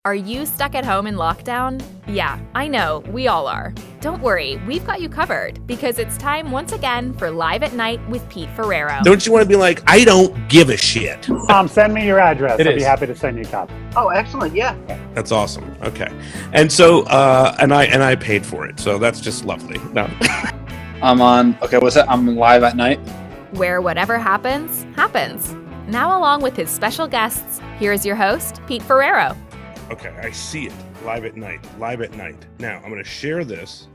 Are you stuck at home in lockdown? Yeah, I know, we all are. Don't worry, we've got you covered because it's time once again for Live at Night with Pete Ferrero. Don't you want to be like, I don't give a shit? Send me your address. I'll be is. happy to send you a copy. Oh, excellent. Yeah. That's awesome. Okay. And so, and I paid for it. So that's just lovely. No. I'm on, okay, what's that? I'm live at night. Where whatever happens, happens. Now along with his special guests, here's your host, Pete Ferrero. Okay, I see it. Live at night. Live at night. Now, I'm going to share this.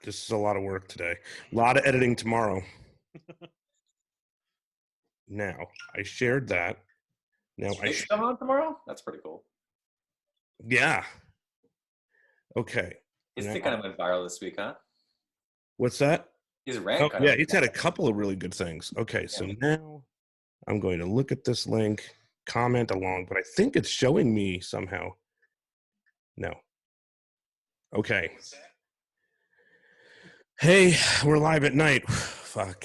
This is a lot of work today. A lot of editing tomorrow. Now, I shared that. Now, come on tomorrow? That's pretty cool. Yeah. Okay. His Now, thing kind of went viral this week, huh? What's that? His rant Oh, kind yeah, of it's had a couple of really good things. Okay, so now I'm going to look at this link, comment along, but I think it's showing me somehow. No. Okay. Hey, we're live at night. Fuck.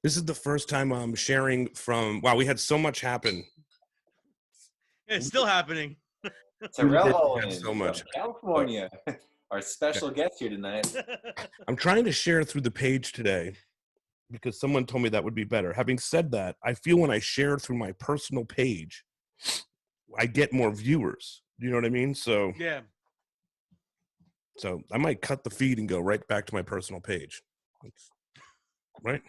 This is the first time I'm sharing from, wow, we had so much happen. It's still happening. Terrell Yeah, so much. from California. Our special guest here tonight. I'm trying to share through the page today because someone told me that would be better. Having said that, I feel when I share through my personal page, I get more viewers. You know what I mean? So Yeah. So I might cut the feed and go right back to my personal page. Right?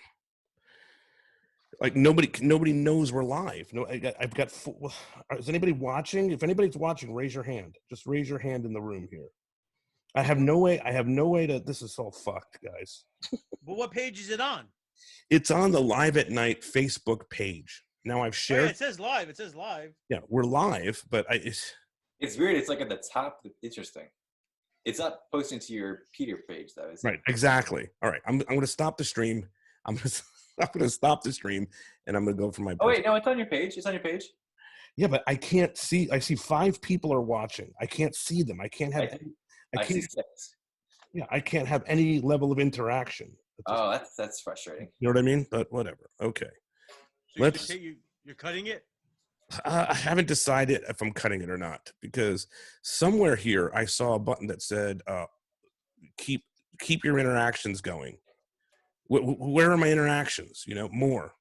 Like nobody knows we're live. No, I've got. Is anybody watching? If anybody's watching, raise your hand. Just raise your hand in the room here. I have no way to. This is all fucked, guys. But what page is it on? It's on the Live at Night Facebook page. Now I've shared. Oh, yeah, it says live. It says live. Yeah, we're live, but it's weird. It's like at the top. Interesting. It's not posting to your Peter page, though. Is it? Right, exactly. All right, I'm going to stop the stream. I'm going to stop the stream, and I'm going to go for my. Oh wait, no, it's on your page. It's on your page. Yeah, but I can't see. I see 5 people are watching. I can't see them. I can't have. I see can't. 6. Yeah, I can't have any level of interaction. Oh, that's frustrating. You know what I mean? But whatever. Okay. So you're cutting it? I haven't decided if I'm cutting it or not because somewhere here I saw a button that said keep your interactions going. Where are my interactions? You know, more.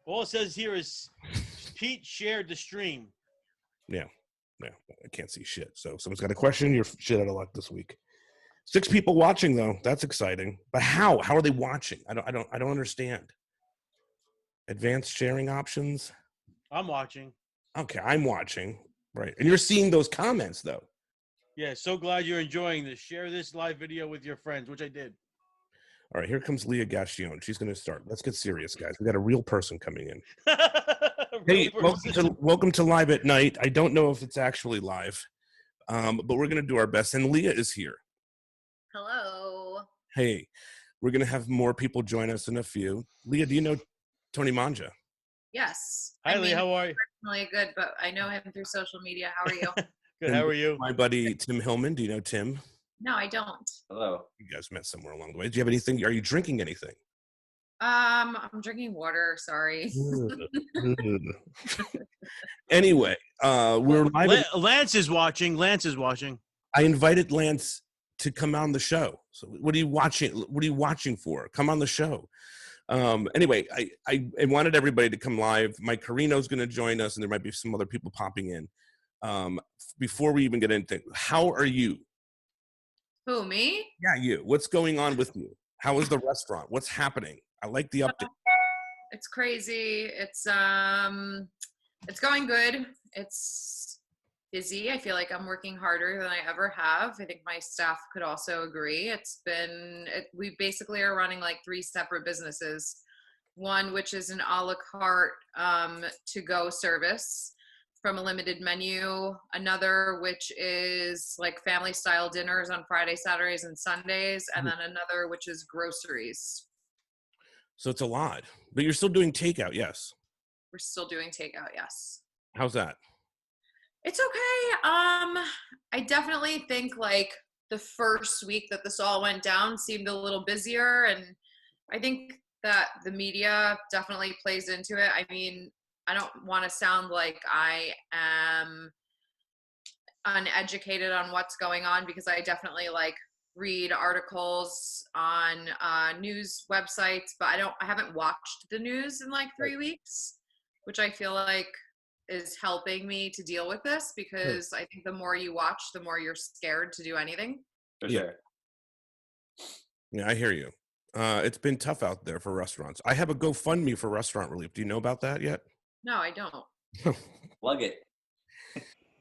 All it says here is Pete shared the stream. Yeah, I can't see shit. So if someone's got a question, you're shit out of luck this week. 6 people watching though. That's exciting. But how? How are they watching? I don't understand. Advanced sharing options. I'm watching. Okay, I'm watching. Right, and you're seeing those comments though. Yeah, so glad you're enjoying this. Share this live video with your friends, which I did. All right, here comes Leia Gaccione. She's going to start. Let's get serious, guys. We got a real person coming in. Hey, welcome to Live at Night. I don't know if it's actually live, but we're going to do our best. And Leia is here. Hello. Hey, we're going to have more people join us in a few. Leia, do you know Tony Mangia? Yes. Hi, Leia. How are you? Personally good, but I know him through social media. How are you? Good. How are you? My buddy Tim Hillman. Do you know Tim? No, I don't. Hello. You guys met somewhere along the way. Do you have anything? Are you drinking anything? I'm drinking water. Sorry. Anyway, we're live. Lance is watching. I invited Lance to come on the show. So what are you watching? What are you watching for? Come on the show. Anyway, I wanted everybody to come live. Mike Carrino's going to join us, and there might be some other people popping in. Before we even get into, how are you? Who, me? Yeah, you. What's going on with you? How is the restaurant? What's happening? I like the update. It's crazy. It's going good. It's busy. I feel like I'm working harder than I ever have. I think my staff could also agree. We basically are running like 3 separate businesses. One, which is an a la carte to-go service from a limited menu. Another, which is like family style dinners on Friday, Saturdays, and Sundays. And then another, which is groceries. So it's a lot, but you're still doing takeout. Yes. We're still doing takeout. Yes. How's that? It's okay. I definitely think like the first week that this all went down seemed a little busier. And I think that the media definitely plays into it. I mean, I don't want to sound like I am uneducated on what's going on, because I definitely like read articles on news websites, but I haven't watched the news in like 3 weeks, which I feel like is helping me to deal with this, because I think the more you watch, the more you're scared to do anything. For Yeah. sure. Yeah, I hear you. It's been tough out there for restaurants. I have a GoFundMe for restaurant relief. Do you know about that yet? No, I don't. Plug it.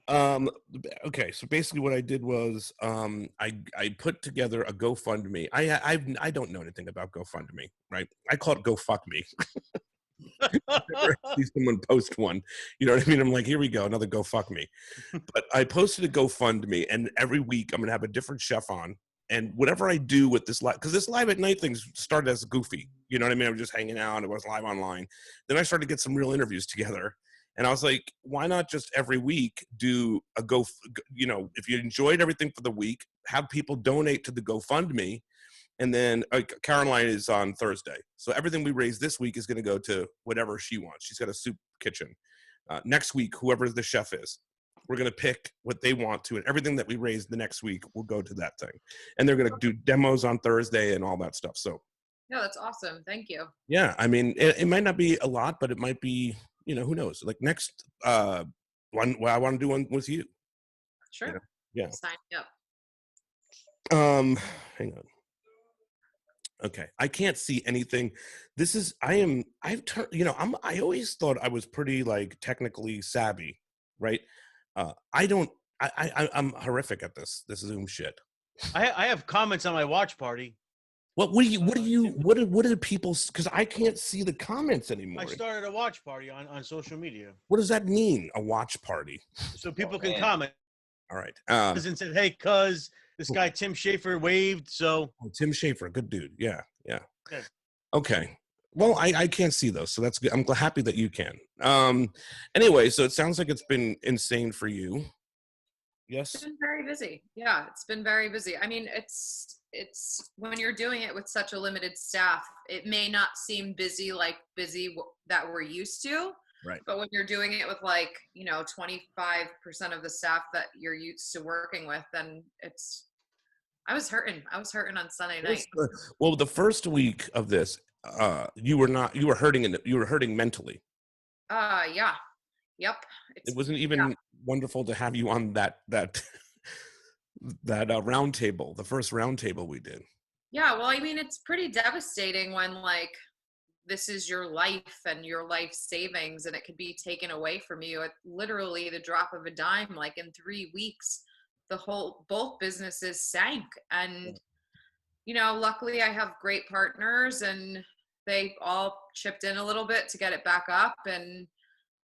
Okay, so basically what I did was I put together a GoFundMe. I don't know anything about GoFundMe, right? I call it Go Fuck Me. Never see someone post one, you know what I mean? I'm like, here we go, another Go Fuck Me. But I posted a GoFundMe, and every week I'm gonna have a different chef on, and whatever I do with this live, because this live at night thing started as goofy, you know what I mean? I was just hanging out, it was live online. Then I started to get some real interviews together, and I was like, why not just every week do a if you enjoyed everything for the week, have people donate to the GoFundMe. And then Caroline is on Thursday. So everything we raise this week is going to go to whatever she wants. She's got a soup kitchen. Next week, whoever the chef is, we're going to pick what they want to. And everything that we raise the next week will go to that thing. And they're going to do demos on Thursday and all that stuff. So, No, that's awesome. Thank you. yeah, I mean, it might not be a lot, but it might be, who knows? Like next one, well, I want to do one with you. Sure. Yeah. Sign me up. Hang on. Okay, I can't see anything. I always thought I was pretty like technically savvy, right? I'm horrific at this Zoom shit. I have comments on my watch party. What do people, because I can't see the comments anymore. I started a watch party on social media. What does that mean, a watch party? So people can comment. All right. And said, hey, cuz this guy Tim Schafer waved, so. Tim Schafer, good dude. Yeah. Good. Okay. Well, I can't see those, so that's good. I'm happy that you can. Anyway, so it sounds like it's been insane for you. Yes. It's been very busy. Yeah, it's been very busy. I mean, it's when you're doing it with such a limited staff, it may not seem busy that we're used to. Right. But when you're doing it with 25% of the staff that you're used to working with, then I was hurting on Sunday night. Well, the first week of this, you were hurting mentally. Yeah. Yep. It wasn't even wonderful to have you on that round table, the first round table we did. Yeah, well, I mean, it's pretty devastating when this is your life and your life savings, and it could be taken away from you at literally the drop of a dime. Like in 3 weeks, both businesses sank. And, luckily I have great partners, and they all chipped in a little bit to get it back up. And,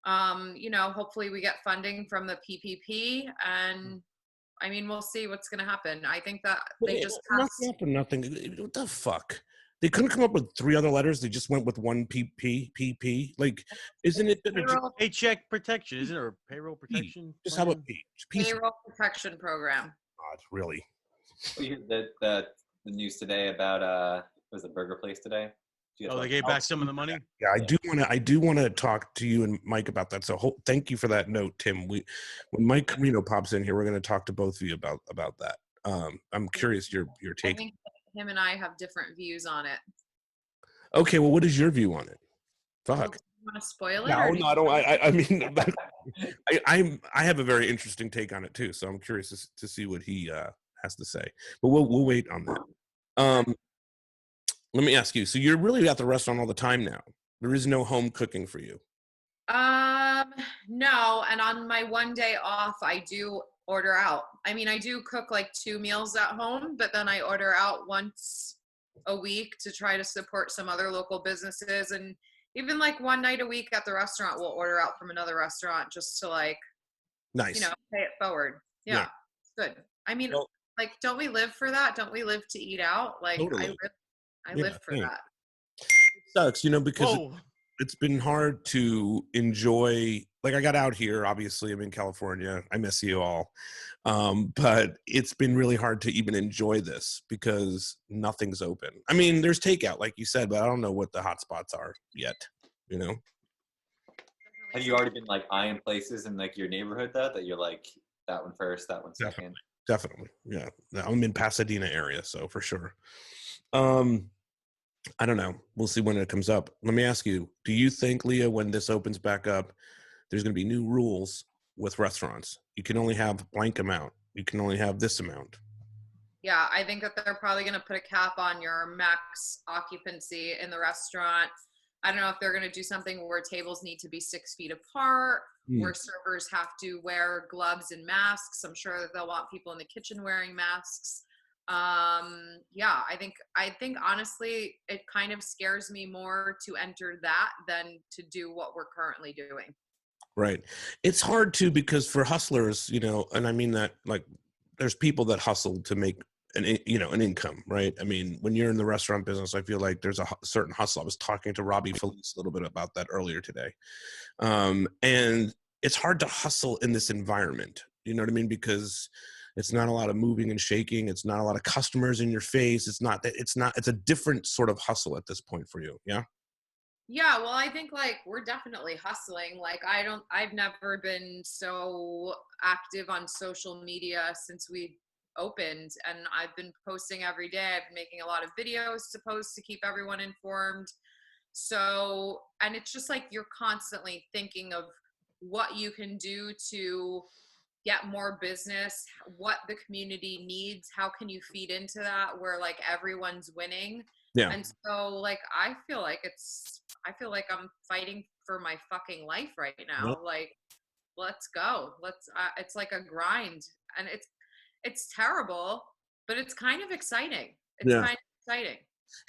hopefully we get funding from the PPP, and I mean, we'll see what's going to happen. I think that they just nothing. What the fuck? They couldn't come up with 3 other letters. They just went with one PP. Like, isn't it paycheck protection? Isn't it, or payroll protection? Just how about P? Payroll protection program. God, really? You heard the news today about was the burger place today? They gave back some of the money. Yeah, I do want to talk to you and Mike about that. So thank you for that note, Tim. When Mike Carrino pops in here, we're going to talk to both of you about that. I'm curious your take. I think him and I have different views on it. Okay, well, what is your view on it? Fuck. You want to spoil it? No, I don't. I mean, I have a very interesting take on it too. So I'm curious to see what he has to say. But we'll wait on that. Let me ask you. So you're really at the restaurant all the time now. There is no home cooking for you. No. And on my one day off, I do order out. I mean, I do cook 2 meals at home, but then I order out once a week to try to support some other local businesses. And even one night a week at the restaurant, we'll order out from another restaurant just to nice, pay it forward. Yeah. It's good. I mean, don't we live for that? Don't we live to eat out? Totally. I live for that. It sucks, because it's been hard to enjoy. I got out here, obviously I'm in California. I miss you all. But it's been really hard to even enjoy this because nothing's open. I mean, there's takeout, like you said, but I don't know what the hot spots are yet, Definitely Have you already been like eyeing places in like your neighborhood though that you're like that one first, that one second? Definitely. Yeah. I'm in Pasadena area, so for sure. I don't know. We'll see when it comes up. Let me ask you, do you think, Leah, when this opens back up, there's going to be new rules with restaurants? You can only have blank amount. You can only have this amount. Yeah, I think that they're probably going to put a cap on your max occupancy in the restaurant. I don't know if they're going to do something where tables need to be 6 feet apart, where servers have to wear gloves and masks. I'm sure that they'll want people in the kitchen wearing masks. Yeah, I think honestly, it kind of scares me more to enter that than to do what we're currently doing. Right. It's hard too, because for hustlers, and I mean that, like, there's people that hustle to make an income, right? I mean, when you're in the restaurant business, I feel like there's a certain hustle. I was talking to Robbie Felice a little bit about that earlier today. And it's hard to hustle in this environment. You know what I mean? Because it's not a lot of moving and shaking. It's not a lot of customers in your face. It's a different sort of hustle at this point for you. Yeah. Yeah, well, I think like we're definitely hustling. Like I've never been so active on social media since we opened, and I've been posting every day. I've been making a lot of videos to post to keep everyone informed. So, and it's just like you're constantly thinking of what you can do to get more business, what the community needs, how can you feed into that where like everyone's winning. Yeah. And so like I feel like I'm fighting for my fucking life right now. Yep. Like let's go. It's like a grind, and it's terrible, but it's kind of exciting. It's kind of exciting.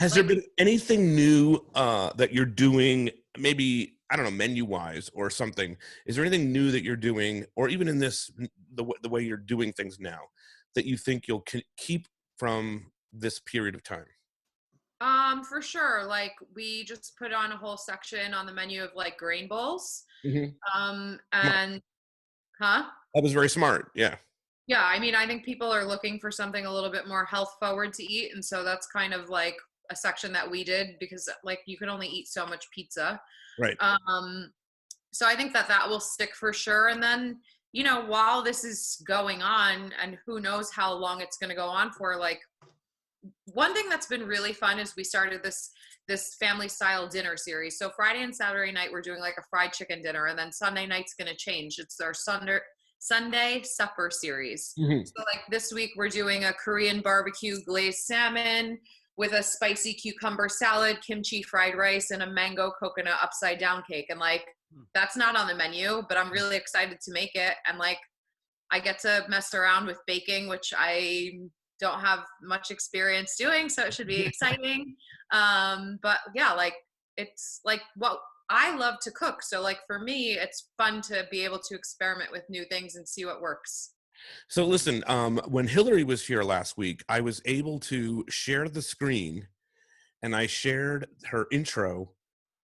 Has there been anything new that you're doing, maybe, I don't know, menu-wise or something? Is there anything new that you're doing, or even in this, the way you're doing things now, that you think you'll keep from this period of time? For sure. Like we just put on a whole section on the menu of like grain bowls. Mm-hmm. And huh? That was very smart. Yeah. Yeah, I mean, I think people are looking for something a little bit more health forward to eat, and so that's kind of like a section that we did, because like you can only eat so much pizza. Right. So I think that will stick for sure. And then, while this is going on, and who knows how long it's going to go on for, like one thing that's been really fun is we started this family style dinner series. So Friday and Saturday night, we're doing like a fried chicken dinner, and then Sunday night's going to change. It's our Sunday supper series. Mm-hmm. So like this week we're doing a Korean barbecue glazed salmon with a spicy cucumber salad, kimchi fried rice, and a mango coconut upside down cake. And like, that's not on the menu, but I'm really excited to make it. And like, I get to mess around with baking, which I don't have much experience doing, so it should be exciting. But yeah, like it's like what I love to cook. So like for me, it's fun to be able to experiment with new things and see what works. So listen, when Hillary was here last week, I was able to share the screen, and I shared her intro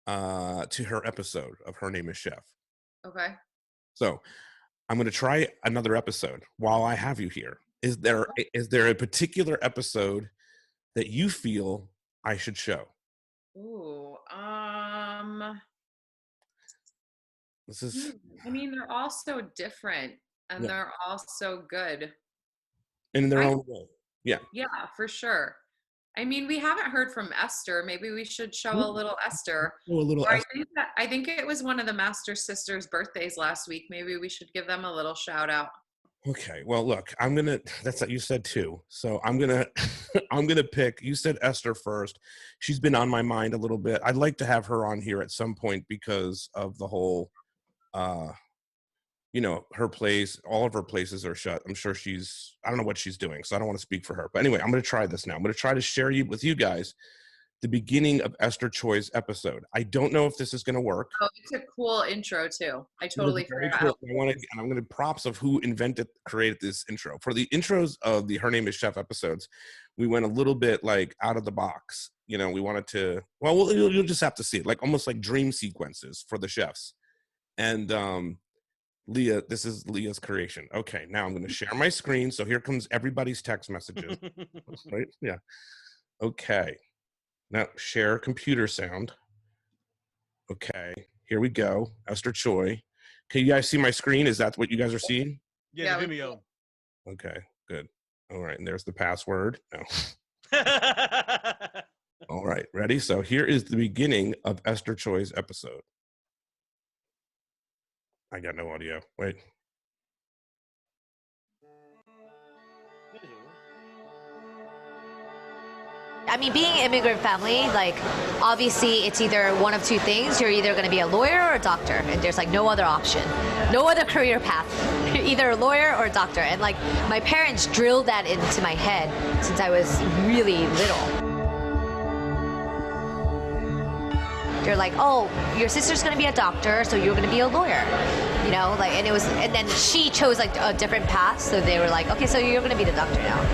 to her episode of Her Name is Chef. Okay. So I'm going to try another episode while I have you here. Is there a particular episode that you feel I should show? Ooh, this is. I mean, they're all so different, and they're all so good. In their own way. Yeah. Yeah, for sure. I mean, we haven't heard from Esther. Maybe we should show a little Esther. I think it was one of the Master sisters' birthdays last week. Maybe we should give them a little shout out. Okay. Well, look, that's what you said too. So I'm going to pick, you said Esther first. She's been on my mind a little bit. I'd like to have her on here at some point because of the whole, her place, all of her places are shut. I'm sure I don't know what she's doing, so I don't want to speak for her. But anyway, I'm going to try this now. I'm going to try to share with you guys the beginning of Esther Choi's episode. I don't know if this is going to work. Oh, it's a cool intro too. I totally forgot. Cool. I'm going to props of who created this intro. For the intros of the Her Name is Chef episodes, we went a little bit like out of the box. We wanted to, you'll just have to see it, like almost like dream sequences for the chefs. And Leah, this is Leah's creation. Okay, now I'm going to share my screen. So here comes everybody's text messages. Right? Yeah. Okay. Now share computer sound. Okay. Here we go. Esther Choi. Can you guys see my screen? Is that what you guys are seeing? Yeah, the Vimeo. Okay, good. All right, and there's the password. No. All right, ready? So here is the beginning of Esther Choi's episode. I got no audio. Wait. I mean, being an immigrant family, like, obviously it's either one of two things. You're either going to be a lawyer or a doctor, and there's like no other option, no other career path. You're either a lawyer or a doctor. And like, my parents drilled that into my head since I was really little. They're like, oh, your sister's going to be a doctor, so you're going to be a lawyer. You know, like, and then she chose like a different path, so they were like, okay, so you're going to be the doctor now.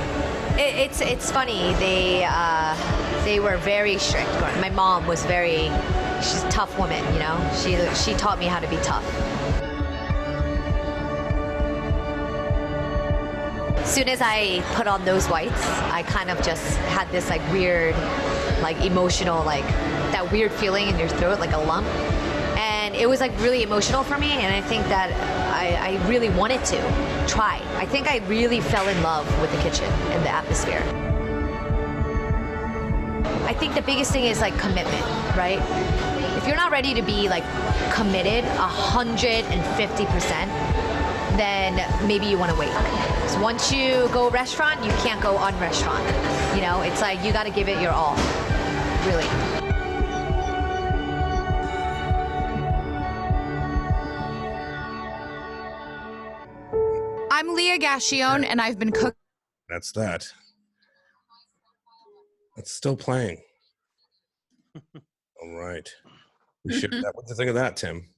It's funny. They were very strict. My mom was she's a tough woman, you know. She taught me how to be tough. As soon as I put on those whites, I kind of just had this like weird, like emotional, like that weird feeling in your throat, like a lump. And it was like really emotional for me, and I think that I really wanted to try. I think I really fell in love with the kitchen and the atmosphere. I think the biggest thing is like commitment, right? If you're not ready to be like committed 150%, then maybe you want to wait. So once you go restaurant, you can't go un-restaurant. You know, it's like you got to give it your all, really. I'm Leia Gaccione, and I've been cooking. That's that. It's still playing. All right. We should. What do you think of that, Tim?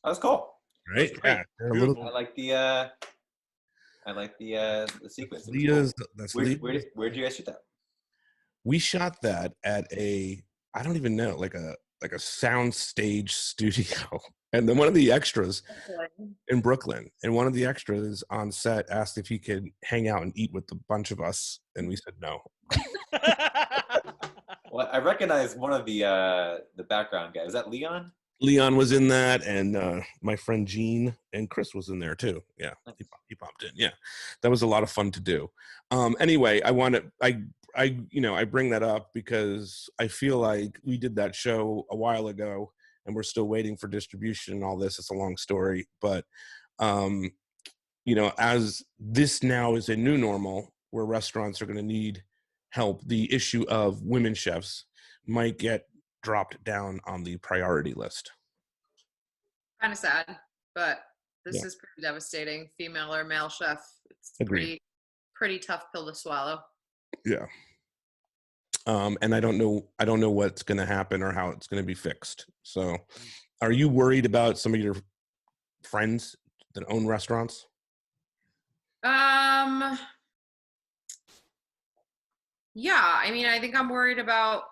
That was cool. Right? Yeah. I like the sequence. That's Where did you guys shoot that? We shot that at I don't even know, like a sound stage studio. And then one of the extras in Brooklyn, and one of the extras on set asked if he could hang out and eat with a bunch of us, and we said no. Well, I recognize one of the background guys. Is that Leon? Leon was in that, and my friend Gene and Chris was in there too. Yeah, he popped in. Yeah, that was a lot of fun to do. Anyway, I bring that up because I feel like we did that show a while ago, and we're still waiting for distribution and all this. It's a long story, but as this now is a new normal where restaurants are going to need help, the issue of women chefs might get dropped down on the priority list. Kind of sad, but this is pretty devastating. Female or male chef, it's pretty tough pill to swallow. Yeah. And I don't know what's going to happen or how it's going to be fixed. So, are you worried about some of your friends that own restaurants? Yeah, I mean, I think I'm worried about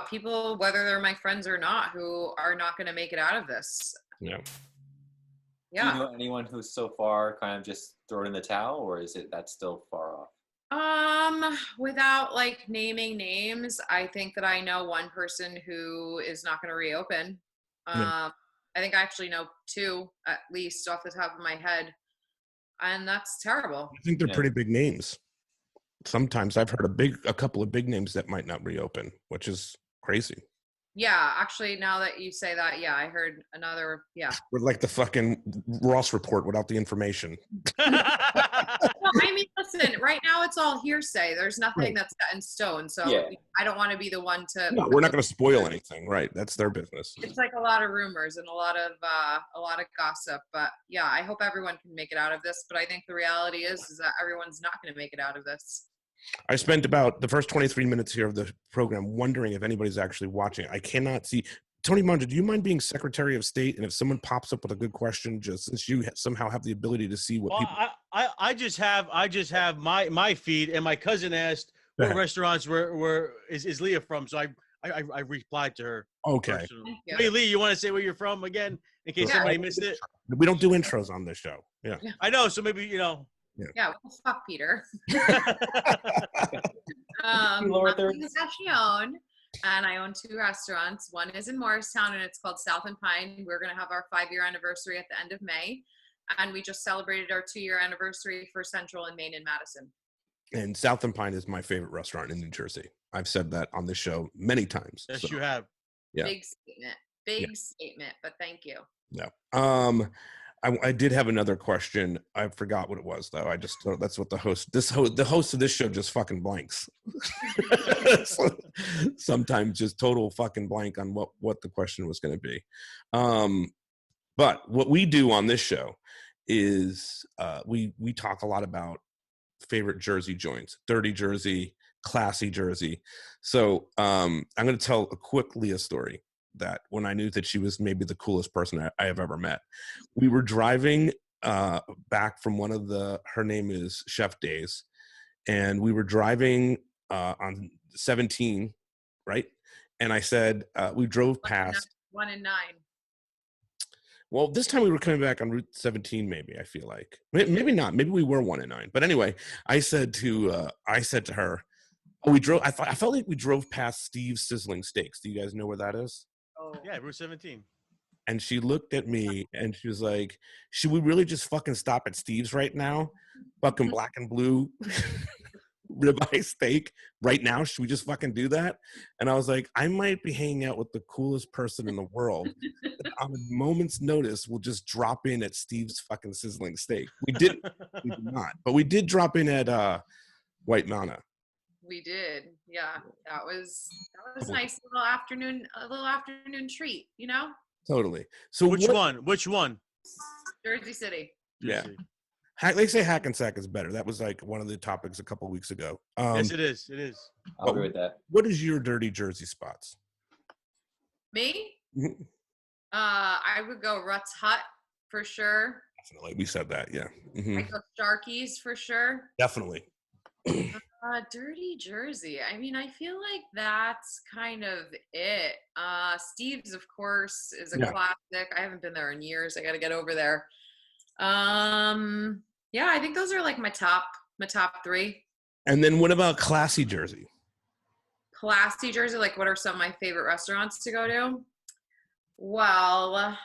people, whether they're my friends or not, who are not going to make it out of this. Yeah. Yeah. Do you know anyone who's so far kind of just thrown in the towel, or is that's still far off? Without like naming names, I think that I know one person who is not going to reopen. I think I actually know two, at least off the top of my head. And that's terrible. I think they're pretty big names. Sometimes I've heard a couple of big names that might not reopen, which is crazy. Yeah, actually, now that you say that, yeah, I heard another, yeah. We're like the fucking Ross report without the information. Well, I mean, listen, right now it's all hearsay. There's nothing that's set in stone. So I don't want to be the one to. No, we're not going to spoil anything, right? That's their business. It's like a lot of rumors and a lot of gossip. But yeah, I hope everyone can make it out of this. But I think the reality is that everyone's not going to make it out of this. I spent about the first 23 minutes here of the program wondering if anybody's actually watching. I cannot see. Tony Mangia, do you mind being Secretary of State? And if someone pops up with a good question, just since you somehow have the ability to see what people. I just have my feed, and my cousin asked what restaurants is Leah from, so I replied to her. Okay. Hey Lee, you want to say where you're from again, in case somebody missed it? We don't do intros on this show. Yeah. I know, so maybe Yeah, well, fuck Peter. My name is Gaccione. and I own 2 restaurants. One is in Morristown, and it's called South and Pine. We're going to have our 5-year anniversary at the end of May, and we just celebrated our 2-year anniversary for Central and Main in Madison. And South and Pine is my favorite restaurant in New Jersey. I've said that on this show many times. Yes, you have. Yeah. Big statement. Big statement, but thank you. Yeah. I did have another question. I forgot what it was though. I just that's what the host of this show just fucking blanks. Sometimes just total fucking blank on what the question was going to be. But what we do on this show is we talk a lot about favorite Jersey joints, dirty Jersey, classy Jersey. So I'm going to tell a quick Leia story that when I knew that she was maybe the coolest person I have ever met. We were driving back from one of her name is Chef Days, and we were driving on 17, right? And I said, we drove past 1 and 9. Well, this time we were coming back on Route 17, maybe, I feel like. Maybe not. Maybe we were 1 and 9. But anyway, I said to her, I felt like we drove past Steve's Sizzling Steaks. Do you guys know where that is? Oh. Yeah, Route 17. And she looked at me and she was like, should we really just fucking stop at Steve's right now? Fucking black and blue ribeye steak right now? Should we just fucking do that? And I was like, I might be hanging out with the coolest person in the world. On a moment's notice, we'll just drop in at Steve's fucking Sizzling Steak. We did not, but we did drop in at White Manna. We did, yeah. That was a nice little afternoon treat, you know. Totally. So which one? Jersey City. Yeah. They say Hackensack is better. That was like one of the topics a couple of weeks ago. Yes, it is. It is. I'll agree with that. What is your dirty Jersey spots? Me? I would go Rutt's Hut for sure. Definitely. We said that, yeah. Mm-hmm. I go Starkey's for sure. Definitely. Dirty Jersey. I mean, I feel like that's kind of it. Steve's, of course, is a classic. I haven't been there in years. I got to get over there. Yeah, I think those are like my top 3. And then what about classy Jersey? Classy Jersey, like what are some of my favorite restaurants to go to? Well,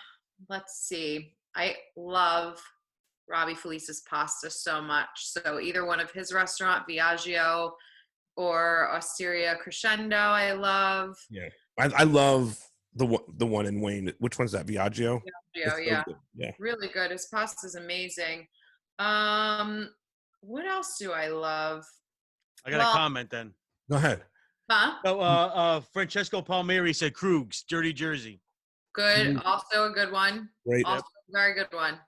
let's see. I love Robbie Felice's pasta so much. So either one of his restaurant, Viaggio or Osteria Crescendo, I love. Yeah, I love the one in Wayne. Which one's that? Viaggio? Viaggio, yeah. So yeah. Really good. His pasta's amazing. What else do I love? I got a comment then. Go ahead. Huh? So, Francesco Palmieri said Krug's, Dirty Jersey. Good. Also a good one. Great. Also a very good one.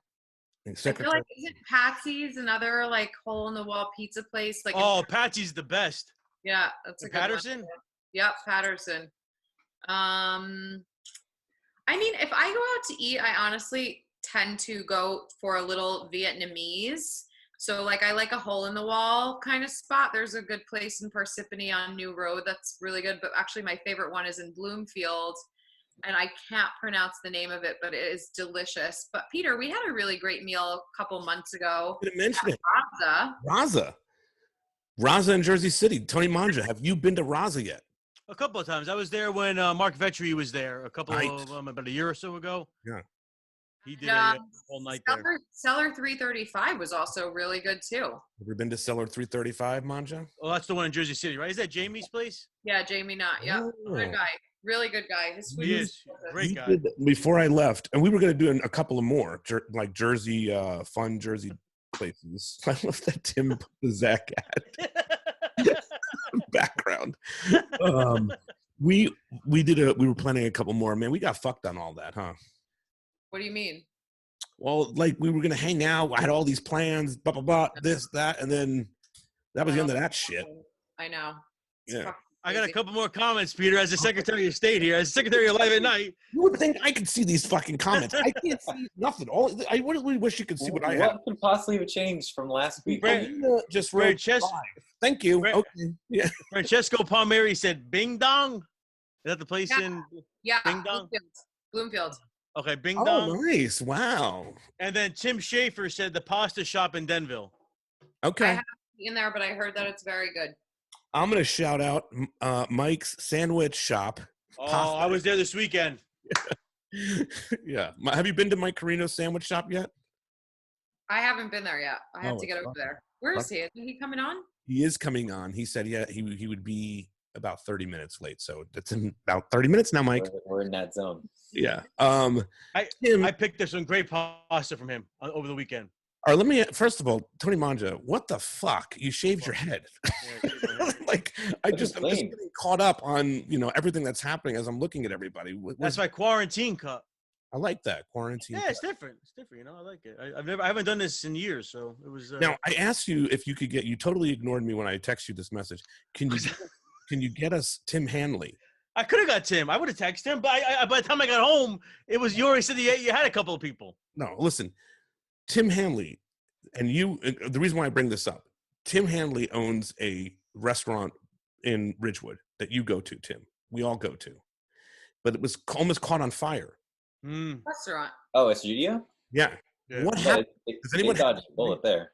I feel like isn't Patsy's another like hole in the wall pizza place? Like Patsy's the best. Yeah, that's a good Patterson. One. Yep, Patterson. I mean, if I go out to eat, I honestly tend to go for a little Vietnamese. So like I like a hole in the wall kind of spot. There's a good place in Parsippany on New Road that's really good. But actually my favorite one is in Bloomfield. And I can't pronounce the name of it, but it is delicious. But Peter, we had a really great meal a couple months ago. I didn't mention it. Raza in Jersey City. Tony Mangia. Have you been to Raza yet? A couple of times. I was there when Mark Vetri was there about a year or so ago. Yeah. He did a whole night there. Cellar 335 was also really good too. Have you been to Cellar 335, Mangia? Oh, that's the one in Jersey City, right? Is that Jamie's place? Yeah, Jamie Knott. Yep. Oh. Good guy. Really good guy. His food is great guy. Before I left, and we were going to do a couple of more, like Jersey, fun Jersey places. I love that Tim put the Zach ad background. We were planning a couple more. Man, we got fucked on all that, huh? What do you mean? Well, like we were going to hang out. I had all these plans, blah, blah, blah, this, that, and then that was the end of that shit. I know. Yeah. I got a couple more comments, Peter, as the Secretary of State here, as Secretary of Live at Night. You would think I could see these fucking comments. I can't see nothing. I really wish you could see what I have. What could possibly have changed from last week? Just thank you. Okay. Yeah. Francesco Palmieri said Bing Dong. Is that the place in Bing Dong? Bloomfield. Okay, Bing Dong. Oh, nice. Wow. And then Tim Schaefer said the pasta shop in Denville. Okay. I haven't been there, but I heard that it's very good. I'm gonna shout out Mike's Sandwich Shop. Oh, I was there this weekend. Yeah. Have you been to Mike Carrino's Sandwich Shop yet? I haven't been there yet. I have Oh, to get it's over awesome. there. Where is he? Is he coming on? He is coming on. He said he would be about 30 minutes late. So that's in about 30 minutes now, Mike. We're in that zone. Yeah. I picked up some great pasta from him over the weekend. Or let me first of all, Tony Mangia, what the fuck? You shaved your head. Like I'm just getting caught up on everything that's happening as I'm looking at everybody. That's my quarantine cut. I like that quarantine. Yeah, it's different. It's different. I like it. I haven't done this in years, so it was. Now I asked you if you could get. You totally ignored me when I text you this message. Can you get us Tim Hanley? I could have got Tim. I would have texted him, but by the time I got home, it was you already said you had a couple of people. No, listen, Tim Hanley, and you. The reason why I bring this up, Tim Hanley owns a restaurant in Ridgewood that you go to, Tim. We all go to, but it was almost caught on fire. Restaurant. Oh, a studio? Yeah. What happened? Does anyone dodge a bullet there?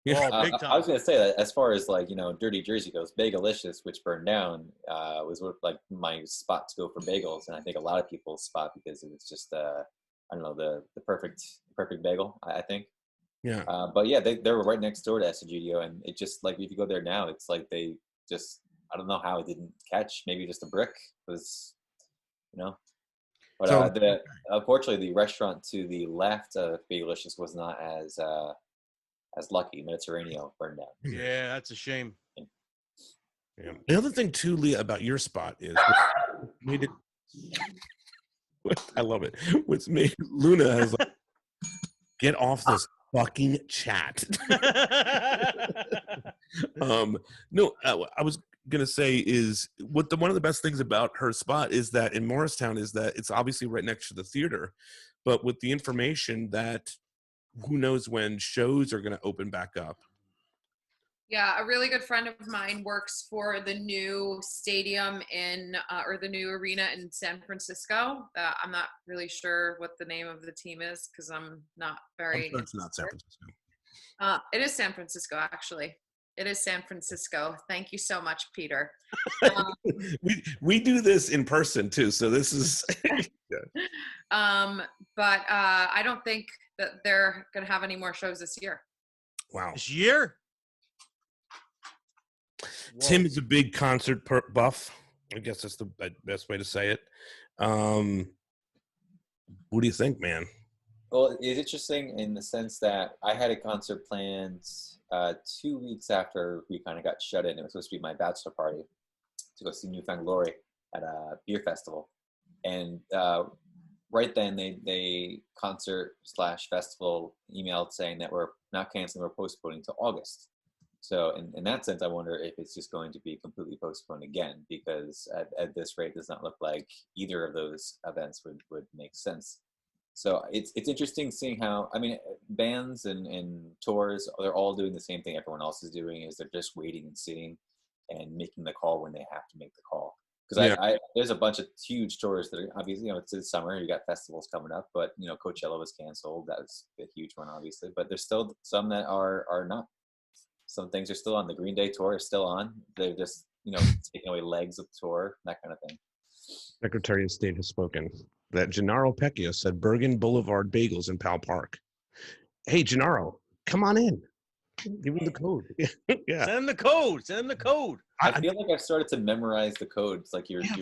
Yeah. Big time. I was gonna say that as far as Dirty Jersey goes, Bagelicious, which burned down, was like my spot to go for bagels, and I think a lot of people's spot because it was just I don't know the perfect bagel. I think. Yeah. But yeah, they were right next door to Studio, and it just like if you go there now, it's like they just I don't know how it didn't catch. Maybe just a brick was, But So- unfortunately, the restaurant to the left of Bagelicious was not as lucky. Mediterranean burned down. Yeah, that's a shame. Yeah. The other thing too, Leah, about your spot is made it. I love it. What's made Luna has like, get off this fucking chat. No, I was gonna say is one of the best things about her spot is that in Morristown is that it's obviously right next to the theater, but with the information that who knows when shows are going to open back up. Yeah, a really good friend of mine works for the new stadium or the new arena in San Francisco. I'm not really sure what the name of the team is because I'm not very. I'm sure it's not San Francisco. It is San Francisco, actually. It is San Francisco. Thank you so much, Peter. We do this in person too, so this is. But I don't think that they're going to have any more shows this year. Wow. This year? Tim is a big concert buff. I guess that's the best way to say it. What do you think, man? Well, it's interesting in the sense that I had a concert planned 2 weeks after we kind of got shut in. It was supposed to be my bachelor party to go see New Found Glory at a beer festival. And right then they concert/festival emailed saying that we're not canceling, we're postponing to August. So in that sense, I wonder if it's just going to be completely postponed again, because at this rate, it does not look like either of those events would make sense. So it's interesting seeing how, I mean, bands and tours, they're all doing the same thing everyone else is doing, is they're just waiting and seeing and making the call when they have to make the call. Because there's a bunch of huge tours that are obviously, it's the summer, you got festivals coming up, but Coachella was canceled. That was a huge one, obviously, but there's still some that are not. Some things are still on. The Green Day tour is still on. They're just, taking away legs of the tour, that kind of thing. Secretary of State has spoken. That Gennaro Pecchio said Bergen Boulevard Bagels in Powell Park. Hey, Gennaro, come on in. Give him the code. Yeah. Send him the code. Send him the code. I feel like I've started to memorize the codes. Like your Tim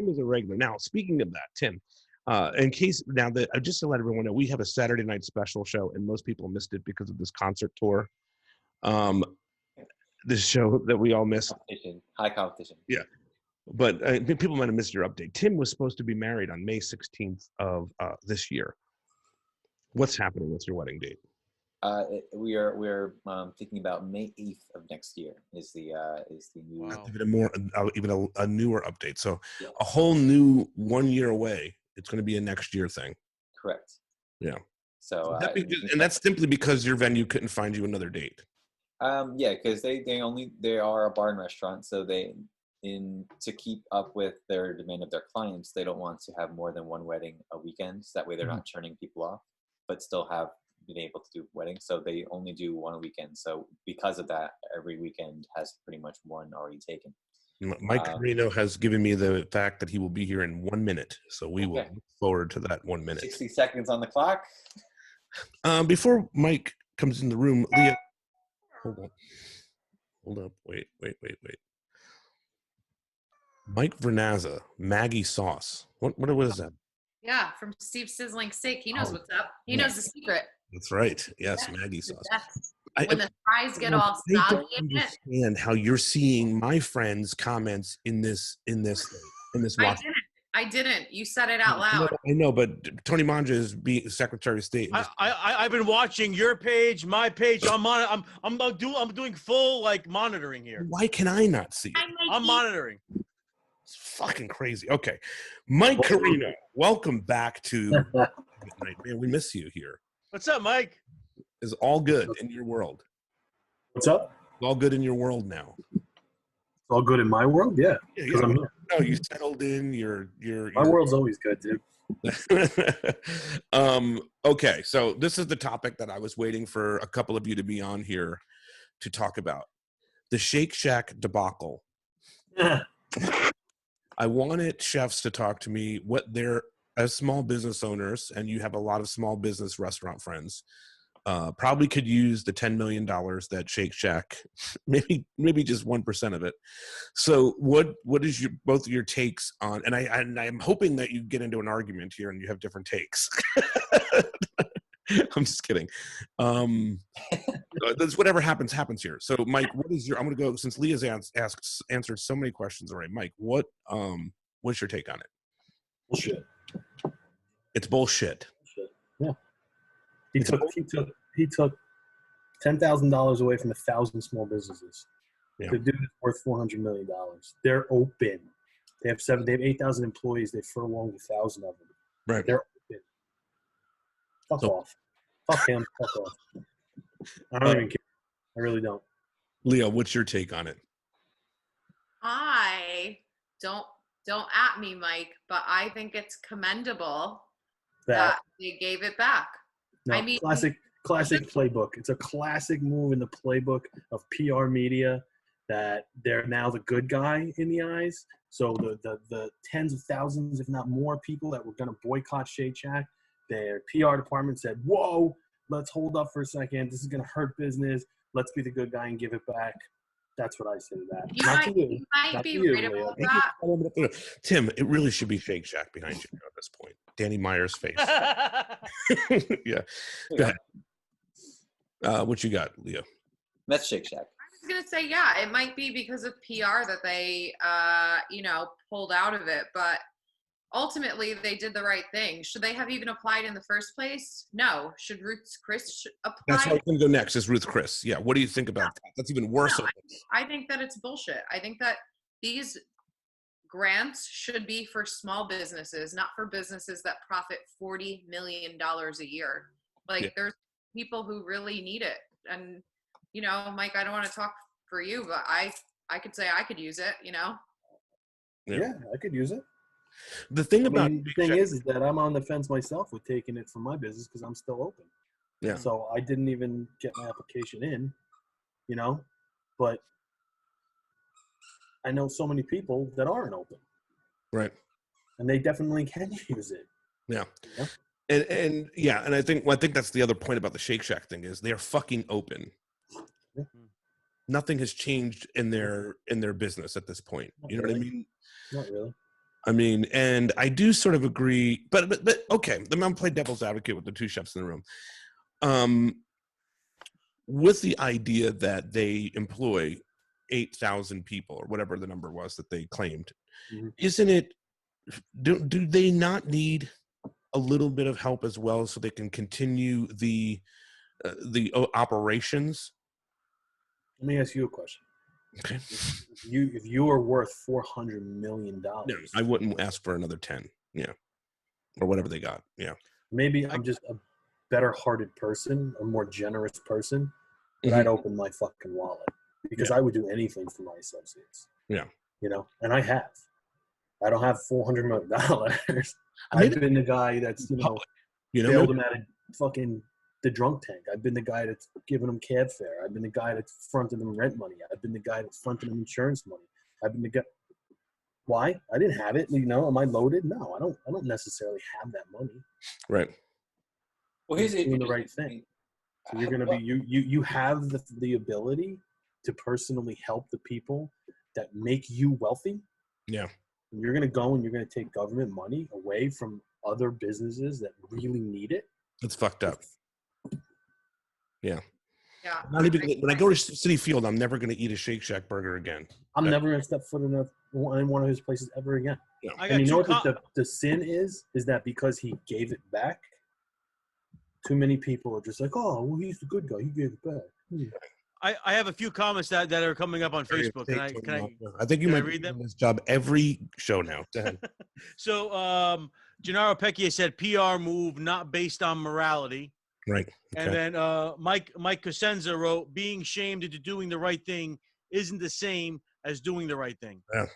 is a regular. Now, speaking of that, Tim, in case now that just to let everyone know, we have a Saturday night special show, and most people missed it because of this concert tour. This show that we all missed. High competition. Yeah. But people might have missed your update. Tim was supposed to be married on May 16th of this year. What's happening with your wedding date? We're thinking about May 8th of next year is the new. Wow. Even a newer update. So a whole new 1 year away. It's going to be a next year thing. Correct. Yeah. So and that's simply because your venue couldn't find you another date. Yeah, because they are a bar and restaurant, so to keep up with their demand of their clients, they don't want to have more than one wedding a weekend. So that way they're not turning people off, but still have been able to do weddings, so they only do one a weekend. So because of that, every weekend has pretty much one already taken. Mike Carrino has given me the fact that he will be here in 1 minute, so we will look forward to that 1 minute. 60 seconds on the clock. Before Mike comes in the room, Leah, hold up, wait. Mike Vernazza, Maggie sauce. What is that? Yeah, from Steve Sizzling Steak. He knows what's up. He knows the secret. That's right. Yes, Maggie sauce. When the fries get all I soggy don't in it. understand how you're seeing my friends' comments in this watch. I didn't. You said it out loud. I know, but Tony Mangia is being Secretary of State. I've been watching your page, my page. I'm doing full like monitoring here. Why can I not see it? I'm monitoring. It's fucking crazy. Okay, Mike Carrino, welcome back to Midnight. Man, we miss you here. What's up, Mike? Is all good in your world? What's up? All good in your world now. All good in my world, yeah. Yeah. I'm here. No, you settled in. My world's always good, dude. Okay, so this is the topic that I was waiting for a couple of you to be on here to talk about: the Shake Shack debacle. I wanted chefs to talk to me what they're, as small business owners, and you have a lot of small business restaurant friends, probably could use the $10 million that Shake Shack, maybe just 1% of it. So what is both of your takes on, and I'm hoping that you get into an argument here and you have different takes. I'm just kidding. That's whatever happens here. So Mike, what is I'm going to go, since Leah's answered so many questions already. Mike, what's your take on it? Bullshit. It's bullshit. Yeah. He took $10,000 away from 1,000 small businesses. Yeah. The dude is worth $400 million. They're open. They have 8,000 employees. They furloughed 1,000 of them. Right. They're open. Fuck off. Fuck him. Fuck off. I don't even care. I really don't. Leah, what's your take on it? I don't at me, Mike, but I think it's commendable that they gave it back. No, I mean, classic playbook. It's a classic move in the playbook of PR media that they're now the good guy in the eyes. So the tens of thousands, if not more, people that were going to boycott Shake Shack, their PR department said, "Whoa, let's hold up for a second. This is going to hurt business. Let's be the good guy and give it back." That's what I say to that. You might be right about that. Tim, it really should be Shake Shack behind you at this point. Danny Meyer's face. Yeah. Go ahead. What you got, Leah? That's Shake Shack. I was gonna say, yeah, it might be because of PR that they, pulled out of it, but ultimately they did the right thing. Should they have even applied in the first place? No. Should Ruth's Chris apply? That's what I'm going to go next. Is Ruth Chris? Yeah. What do you think about that? That's even worse. No, I think that it's bullshit. I think that these grants should be for small businesses, not for businesses that profit $40 million a year. There's people who really need it. And, Mike, I don't want to talk for you, but I could say I could use it, Yeah, I could use it. The thing is that I'm on the fence myself with taking it from my business because I'm still open. Yeah. So I didn't even get my application in, but I know so many people that aren't open. Right. And they definitely can use it. Yeah. And I think that's the other point about the Shake Shack thing is they're fucking open. Yeah. Nothing has changed in their business at this point. Know what I mean? Not really. I mean, and I do sort of agree, but okay, I'm going to play devil's advocate with the two chefs in the room. With the idea that they employ 8,000 people or whatever the number was that they claimed, isn't it, do they not need a little bit of help as well so they can continue the operations? Let me ask you a question. Okay. If you are worth $400 million, no, I wouldn't ask for another 10. Yeah, or whatever they got. Yeah. Maybe I'm just a better-hearted person, a more generous person, but I'd open my fucking wallet because I would do anything for my associates. Yeah. And I have. I don't have $400 million. I've been the guy that's failed them at a fucking the drunk tank. I've been the guy that's giving them cab fare. I've been the guy that's fronting them rent money. I've been the guy that's fronting them insurance money. I've been the guy. Why? I didn't have it. Am I loaded? No, I don't necessarily have that money. Right. Well, here's doing the right thing. So you're gonna be you have the ability to personally help the people that make you wealthy. Yeah. And you're gonna go and you're gonna take government money away from other businesses that really need it. It's fucked up. Yeah. Yeah. Not even when I go to City Field, I'm never going to eat a Shake Shack burger again. I'm never going to step foot in one of his places ever again. Yeah. And you know what the sin is that because he gave it back, too many people are just like, oh, well, he's the good guy. He gave it back. I have a few comments that are coming up on Facebook. I think you might read them. This job every show now. Go ahead. So Gennaro Pecchia said PR move not based on morality. Right. Okay. And then Mike Cosenza wrote, being shamed into doing the right thing isn't the same as doing the right thing. Yeah.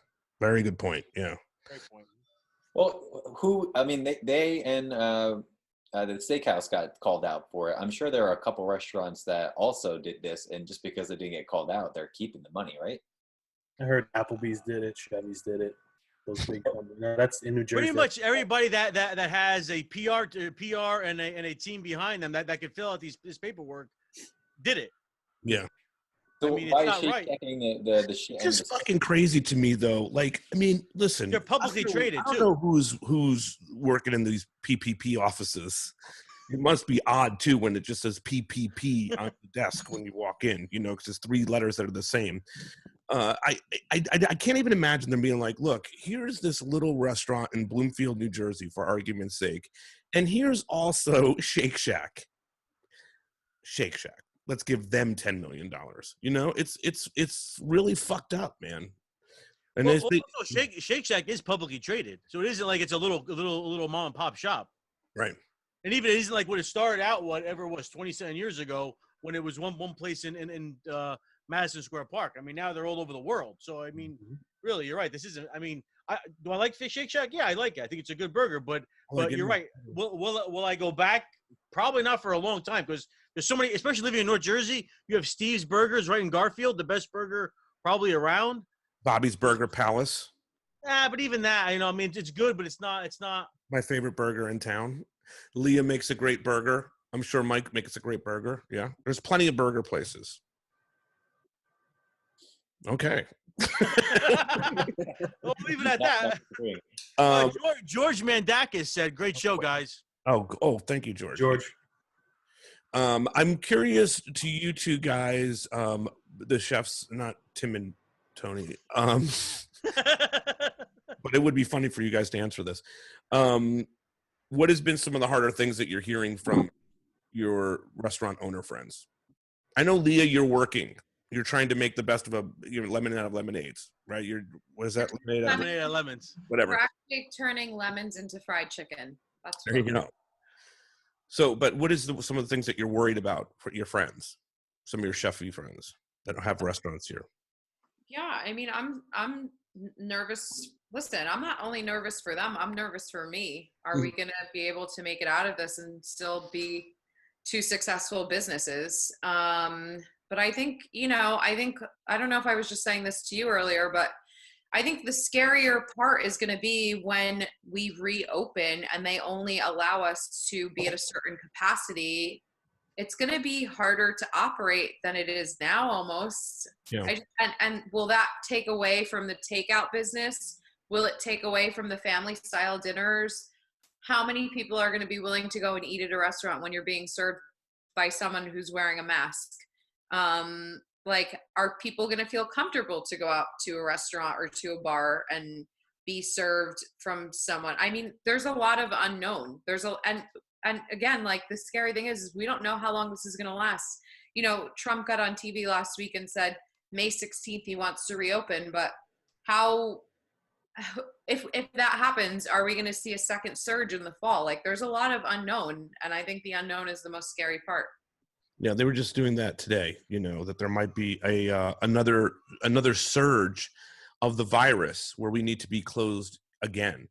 Very good point. Yeah. Great point. Well, they and the steakhouse got called out for it. I'm sure there are a couple restaurants that also did this, and just because they didn't get called out, they're keeping the money, right? I heard Applebee's did it, Chevy's did it. Those big companies. No, that's in New Jersey. Pretty much everybody that has a PR and a team behind them that could fill out this paperwork did it. Yeah. So I mean, why it's is not right. checking the shit? It's just fucking crazy to me, though. Like, I mean, listen. They're publicly traded, I don't too. know who's working in these PPP offices. It must be odd, too, when it just says PPP on the desk when you walk in, because it's 3 letters that are the same. I can't even imagine them being like, look, here's this little restaurant in Bloomfield, New Jersey, for argument's sake, and here's also Shake Shack. Shake Shack. Let's give them $10 million. It's really fucked up, man. And also, Shake Shack is publicly traded, so it isn't like it's a little mom and pop shop, right? And even it isn't like when it started out, whatever it was 27 years ago, when it was one place in Madison Square Park. I mean, now they're all over the world. So, I mean, really, you're right. This isn't. I mean, do I like Shake Shack? Yeah, I like it. I think it's a good burger. But you're right. Will I go back? Probably not for a long time, because there's so many. Especially living in North Jersey, you have Steve's Burgers right in Garfield, the best burger probably around. Bobby's Burger Palace. But even that, I mean, it's good, but it's not. My favorite burger in town. Leia makes a great burger. I'm sure Mike makes a great burger. Yeah, there's plenty of burger places. Okay. Well, leave it at that. George Mandakis said, "Great show, guys." Oh, thank you, George. I'm curious to you two guys, the chefs, not Tim and Tony. But it would be funny for you guys to answer this. What has been some of the harder things that you're hearing from your restaurant owner friends? I know, Leah, you're working. You're trying to make the best of lemonade out of lemonades, right? What is that? Lemonade out of lemons. We're Whatever. actually turning lemons into fried chicken. That's there you go. So, but what is some of the things that you're worried about for your friends, some of your chefy friends that have restaurants here? Yeah, I mean, I'm nervous. Listen, I'm not only nervous for them, I'm nervous for me. Are we going to be able to make it out of this and still be 2 successful businesses? But I think, I don't know if I was just saying this to you earlier, but I think the scarier part is going to be when we reopen and they only allow us to be at a certain capacity. It's going to be harder to operate than it is now almost. Yeah. And will that take away from the takeout business? Will it take away from the family style dinners? How many people are going to be willing to go and eat at a restaurant when you're being served by someone who's wearing a mask? Are people going to feel comfortable to go out to a restaurant or to a bar and be served from someone? I mean, there's a lot of unknown. And again, like, the scary thing is we don't know how long this is going to last. Trump got on TV last week and said May 16th he wants to reopen, but if that happens, are we going to see a second surge in the fall? Like, there's a lot of unknown, and I think the unknown is the most scary part. Yeah, they were just doing that today, that there might be another surge of the virus where we need to be closed again.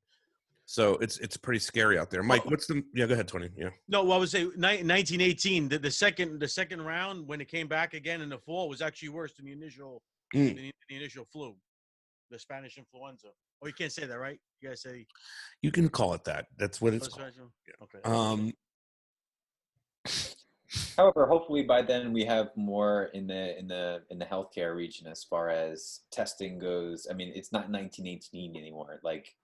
So it's pretty scary out there. Mike, what's the? Yeah, go ahead, Tony. Yeah. No, well, I would say 1918. The second round when it came back again in the fall was actually worse than the initial the initial flu, the Spanish influenza. Oh, you can't say that, right? You guys say. You can call it that. That's what it's called. Yeah. Okay. However, hopefully by then we have more in the healthcare region as far as testing goes. I mean, it's not 1918 anymore. Like,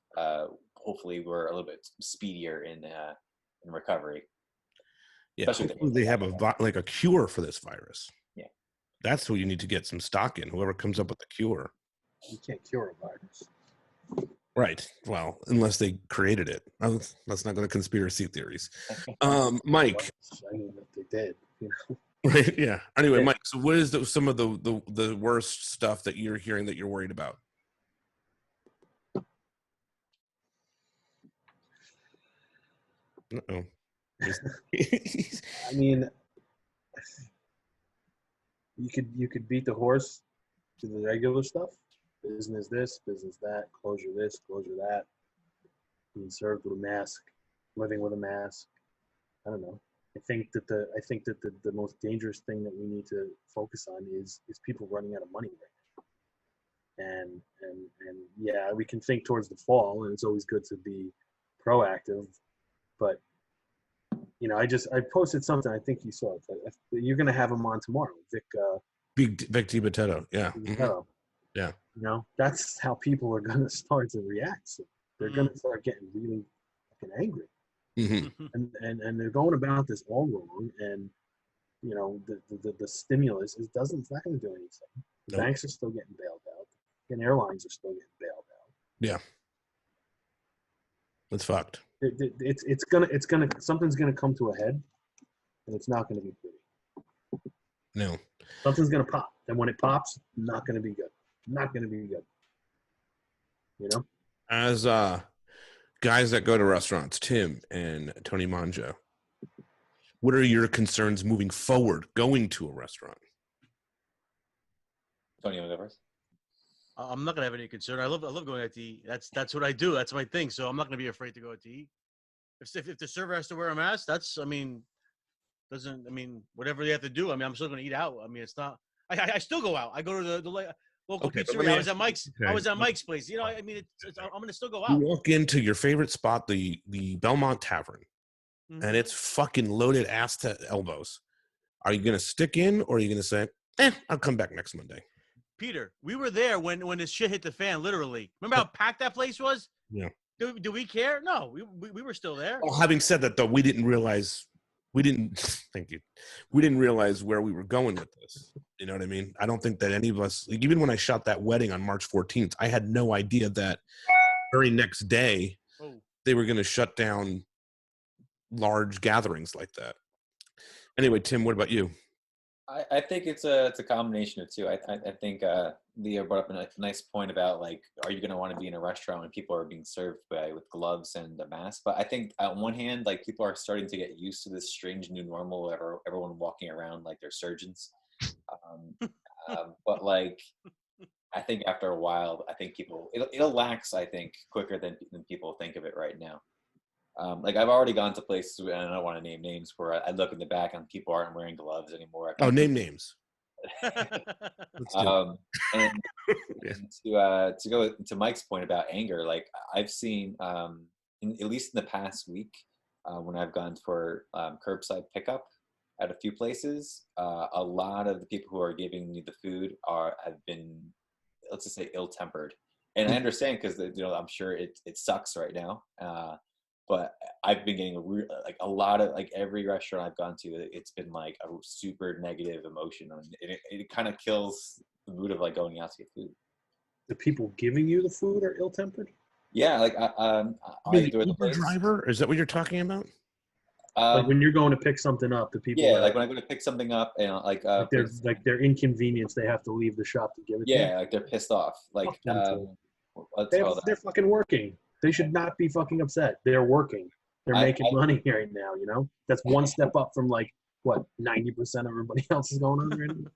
hopefully we're a little bit speedier in recovery. Yeah, hopefully they have a cure for this virus. Yeah, that's who you need to get some stock in. Whoever comes up with the cure. You can't cure a virus. Right. Well, unless they created it. Let's not go to conspiracy theories. Mike. I mean, if they did, you know. Right. Yeah. Anyway, Mike. So, what is some of the worst stuff that you're hearing that you're worried about? Uh-oh. I mean, you could beat the horse to the regular stuff. Business this, business that, closure this, closure that. Being served with a mask, living with a mask. I don't know. I think that the most dangerous thing that we need to focus on is people running out of money right now. And yeah, we can think towards the fall, and it's always good to be proactive. But you know, I posted something. I think you saw it. You're going to have him on tomorrow, Vic. Vic DiBattista. Yeah. Mm-hmm. Yeah. You know, that's how people are going to start to react. So they're going to start getting really fucking angry. Mm-hmm. And they're going about this all wrong. And, you know, the stimulus it's not going to do anything. The banks are still getting bailed out. And airlines are still getting bailed out. Yeah. It's fucked. Something's gonna come to a head, and it's not gonna be pretty. No. Something's gonna pop, and when it pops, not gonna be good. Not gonna be good. You know. As guys that go to restaurants, Tim and Tony Mangia, what are your concerns moving forward going to a restaurant? Tony, you want to go first? I'm not gonna have any concern. I love going out to eat. That's what I do. That's my thing. So I'm not gonna be afraid to go out to eat. If the server has to wear a mask, whatever they have to do. I mean, I'm still gonna eat out. I mean, it's not. I still go out. I go to the local pizzeria. I was at Mike's. Okay. I was at Mike's place. You know, I mean, I'm gonna still go out. You walk into your favorite spot, the Belmont Tavern, and it's fucking loaded ass to elbows. Are you gonna stick in, or are you gonna say, I'll come back next Monday? Peter, we were there when this shit hit the fan, literally. Remember how packed that place was? Yeah. Do we care? No, we were still there. Well, having said that, though, we didn't realize where we were going with this. You know what I mean? I don't think that any of us, like, even when I shot that wedding on March 14th, I had no idea that very next day they were going to shut down large gatherings like that. Anyway, Tim, what about you? I think it's a combination of two. I think Leah brought up a nice point about, like, are you going to want to be in a restaurant when people are being served with gloves and a mask? But I think on one hand, like, people are starting to get used to this strange new normal of everyone walking around like they're surgeons. But like, I think after a while, I think it'll lax, I think, quicker than people think of it right now. Like, I've already gone to places, and I don't want to name names, where I look in the back and people aren't wearing gloves anymore. Name names. And to go to Mike's point about anger, like, I've seen, at least in the past week, when I've gone for curbside pickup at a few places, a lot of the people who are giving me the food have been, let's just say, ill-tempered. And I understand, because, you know, I'm sure it sucks right now. But I've been getting a lot of, like, every restaurant I've gone to, it's been like a super negative emotion. And it kind of kills the mood of, like, going out to get food. The people giving you the food are ill-tempered? Yeah, like, Uber driver? Is that what you're talking about? Like, when you're going to pick something up, the people. Yeah, like when I go to pick something up, and they're inconvenienced. They have to leave the shop to give it to you. Yeah, like, they're pissed off. Like, they're fucking working. They should not be fucking upset. They're working. They're making money right now, you know? That's one step up from, like, what, 90% of everybody else is going on right now?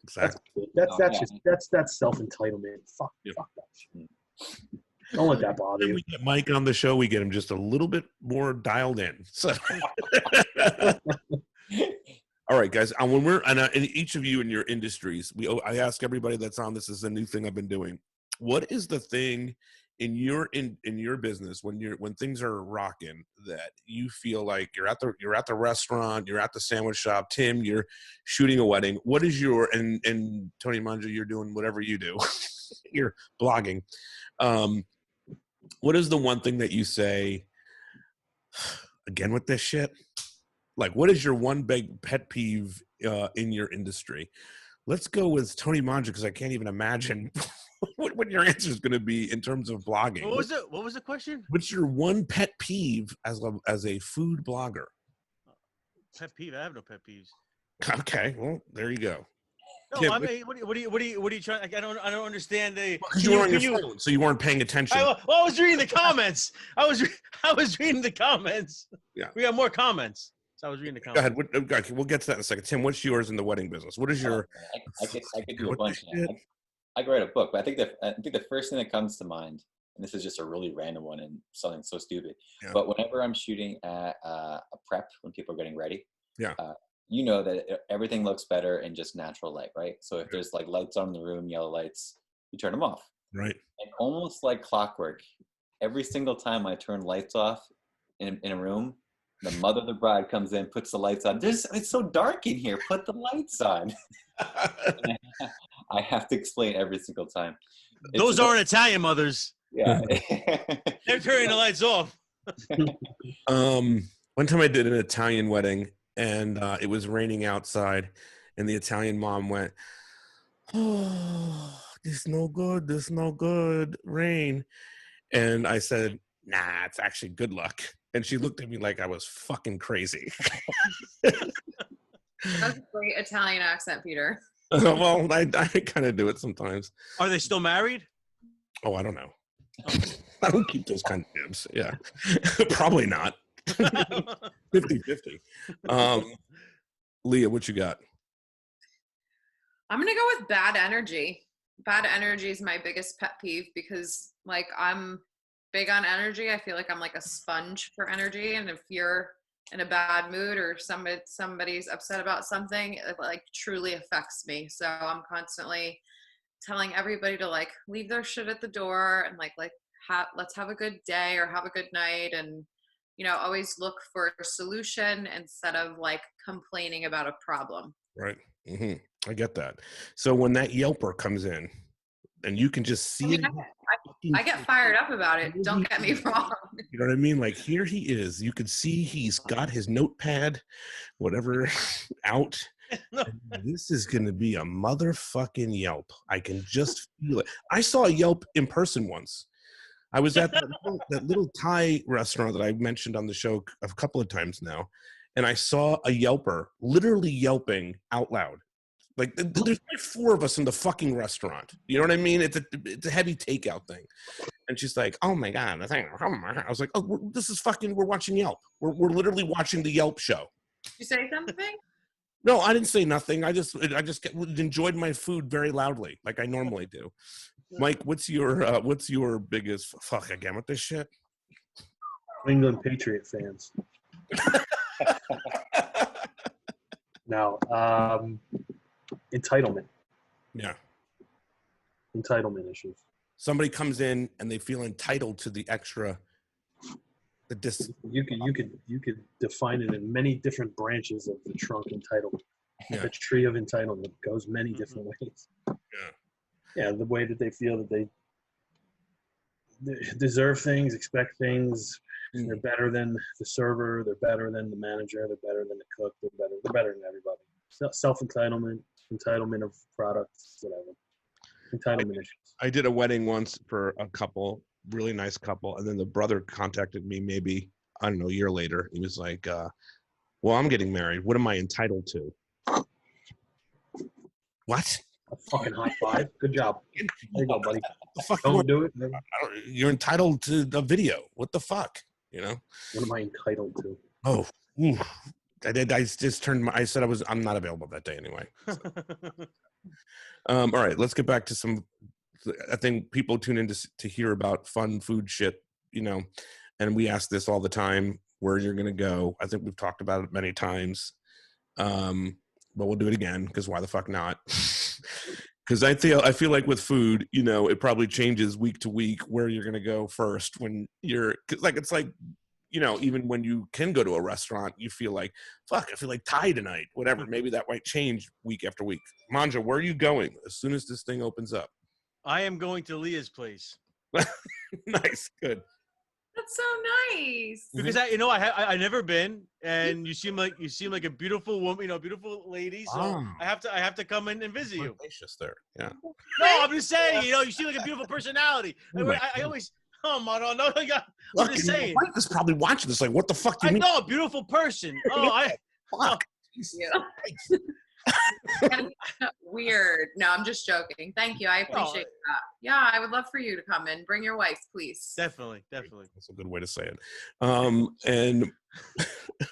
Exactly. That's self-entitlement. Fuck that shit. Don't let that bother When you. we get Mike on the show, we get him just a little bit more dialed in. So, all right, guys. When we're and each of you in your industries, I ask everybody that's on. This is a new thing I've been doing. What is the thing in your business when things are rocking that you feel like you're at the restaurant, you're at the sandwich shop, Tim, you're shooting a wedding? What is your and Tony Mangia, you're doing whatever you do. You're blogging. What is the one thing that you say again with this shit? Like, what is your one big pet peeve in your industry? Let's go with Tony Mangia because I can't even imagine what your answer is going to be in terms of blogging. What was the question? What's your one pet peeve as a food blogger? Pet peeve? I have no pet peeves. Okay, well, there you go. No, Tim, I mean, what are you trying? I don't understand the. Because you were on your phone, so you weren't paying attention. I was reading the comments. I was reading the comments. Yeah, we got more comments. So I was reading the Go comments. ahead. Okay, we'll get to that in a second. Tim, what's yours in the wedding business? What is your? I could do a bunch. I could write a book, but I think the first thing that comes to mind, and this is just a really random one and something so stupid, but whenever I'm shooting at a prep, when people are getting ready, you know that everything looks better in just natural light, right? So if there's like lights on in the room, yellow lights, you turn them off. Right. And almost like clockwork, every single time I turn lights off in a room, the mother of the bride comes in, puts the lights on. It's so dark in here. Put the lights on. I have to explain every single time. Those aren't Italian mothers. Yeah. They're turning the lights off. One time I did an Italian wedding, and it was raining outside, and the Italian mom went, "Oh, this no good, rain." And I said, "Nah, it's actually good luck." And she looked at me like I was fucking crazy. That's a great Italian accent, Peter. Well, I kind of do it sometimes. Are they still married? Oh, I don't know. I don't keep those kind of dibs. Yeah. Probably not. 50-50. Leah, what you got? I'm going to go with bad energy. Bad energy is my biggest pet peeve because, like, I'm big on energy. I feel like I'm like a sponge for energy. And if you're in a bad mood or somebody's upset about something, it like truly affects me. So I'm constantly telling everybody to like leave their shit at the door and let's have a good day or have a good night, and always look for a solution instead of like complaining about a problem. Right. Mm-hmm. I get that. So when that Yelper comes in and you can just see it. I get fired up about it. Don't get me wrong. You know what I mean? Like, here he is. You can see he's got his notepad, whatever, out. This is going to be a motherfucking Yelp. I can just feel it. I saw a Yelp in person once. I was at that little Thai restaurant that I mentioned on the show a couple of times now, and I saw a Yelper literally yelping out loud. Like, there's like 4 of us in the fucking restaurant. You know what I mean? It's a heavy takeout thing. And she's like, "Oh my God." I was like, "Oh, this is fucking, we're watching Yelp. We're literally watching the Yelp show." You say something? No, I didn't say nothing. I just enjoyed my food very loudly, like I normally do. Mike, what's your biggest fuck again with this shit? New England Patriot fans. Now, entitlement. Yeah. Entitlement issues. Somebody comes in and they feel entitled to the extra. You could define it in many different branches of the trunk entitlement. Yeah. The tree of entitlement goes many different ways. Yeah, the way that they feel that they deserve things, expect things. They're better than the server. They're better than the manager. They're better than the cook. They're better than everybody. Self-entitlement, entitlement of products, whatever. Entitlement issues. I did a wedding once for a couple, really nice couple, and then the brother contacted me maybe, I don't know, a year later. He was like, "Well, I'm getting married. What am I entitled to?" What? A fucking high five. Good job. There you go, buddy. The fuck Don't do it. You're entitled to the video. What the fuck? You know? What am I entitled to? Oh, I just turned I said I'm not available that day anyway. So. All right, let's get back to some I think people tune in to hear about fun food shit, you know, and we ask this all the time, where you're going to go. I think we've talked about it many times. But we'll do it again, because why the fuck not? Because I feel like with food, you know, it probably changes week to week where you're going to go first when you're, cause like, it's like, you know, even when you can go to a restaurant, you feel like, fuck, I feel like Thai tonight, whatever. Maybe that might change week after week. Manja, where are you going as soon as this thing opens up? I am going to Leia's place. Nice, good. That's so nice. Because I never been, and you seem like a beautiful woman, you know, beautiful lady. So I have to come in and visit you. Gracious there, yeah. No, I'm just saying, you know, you seem like a beautiful personality. I always, no, I'm just saying. Mike is probably watching this, like, what the fuck do you mean? I know, a beautiful person. Fuck. Yeah. Weird. No, I'm just joking. Thank you. I appreciate that. Yeah, I would love for you to come in. Bring your wife, please. Definitely. That's a good way to say it. And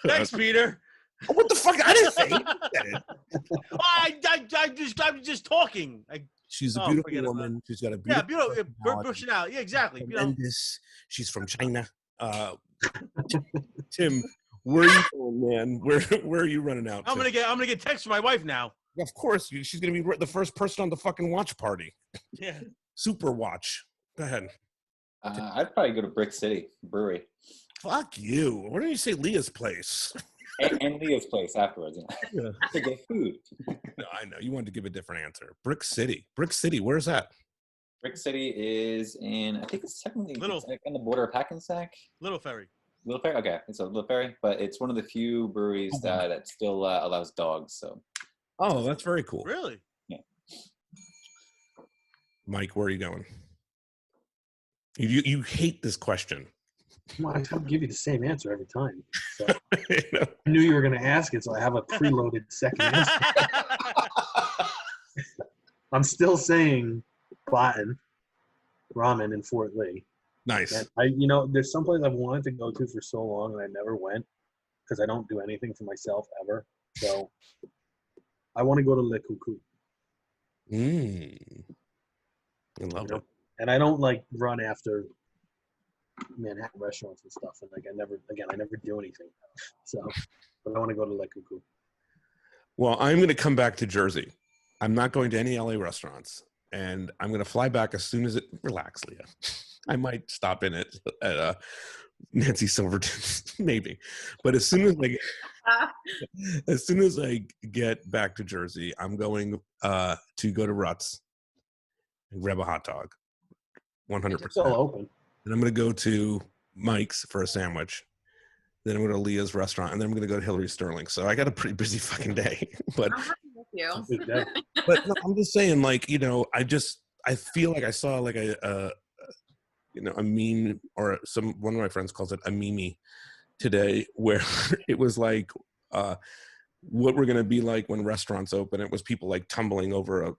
thanks, Peter. What the fuck? I didn't say it. I'm just talking. She's a beautiful woman. She's got a beautiful personality. Yeah, exactly. Tremendous. She's from China. Tim, where are you going, man? Where are you running out? I'm gonna get text from my wife now. Of course, she's gonna be the first person on the fucking watch party. Yeah. Super watch. Go ahead. I'd probably go to Brick City Brewery. Fuck you. Why don't you say Leah's place? and Leah's place afterwards. Yeah. To get food. No, I know. You wanted to give a different answer. Brick City. Brick City, where's that? Brick City is in, I think it's technically like on the border of Hackensack. Little Ferry. Little Ferry? Okay. It's a Little Ferry, but it's one of the few breweries that still allows dogs. So. Oh, that's very cool. Really? Yeah. Mike, where are you going? You hate this question. Well, I don't give you the same answer every time. So I knew you were going to ask it, so I have a preloaded second answer. I'm still saying Baton Ramen in Fort Lee. Nice. And there's some place I've wanted to go to for so long, and I never went because I don't do anything for myself ever. So I want to go to Le Coucou. I love it. And I don't like run after Manhattan restaurants and stuff. And like I never do anything. So, but I want to go to Le Coucou. Well, I'm going to come back to Jersey. I'm not going to any LA restaurants, and I'm going to fly back as soon as it. Relax, Leah. I might stop in at Nancy Silverton's, maybe. But as soon as I get back to Jersey, I'm going to go to Rutt's and grab a hot dog. 100%. It's still open. And I'm going to go to Mike's for a sandwich. Then I'm going to Leah's restaurant, and then I'm going to go to Hillary Sterling. So I got a pretty busy fucking day. But I'm happy with you. But no, I'm just saying, like, I feel like I saw like a meme, or one of my friends calls it a meme today, where it was like what we're going to be like when restaurants open. It was people like tumbling over a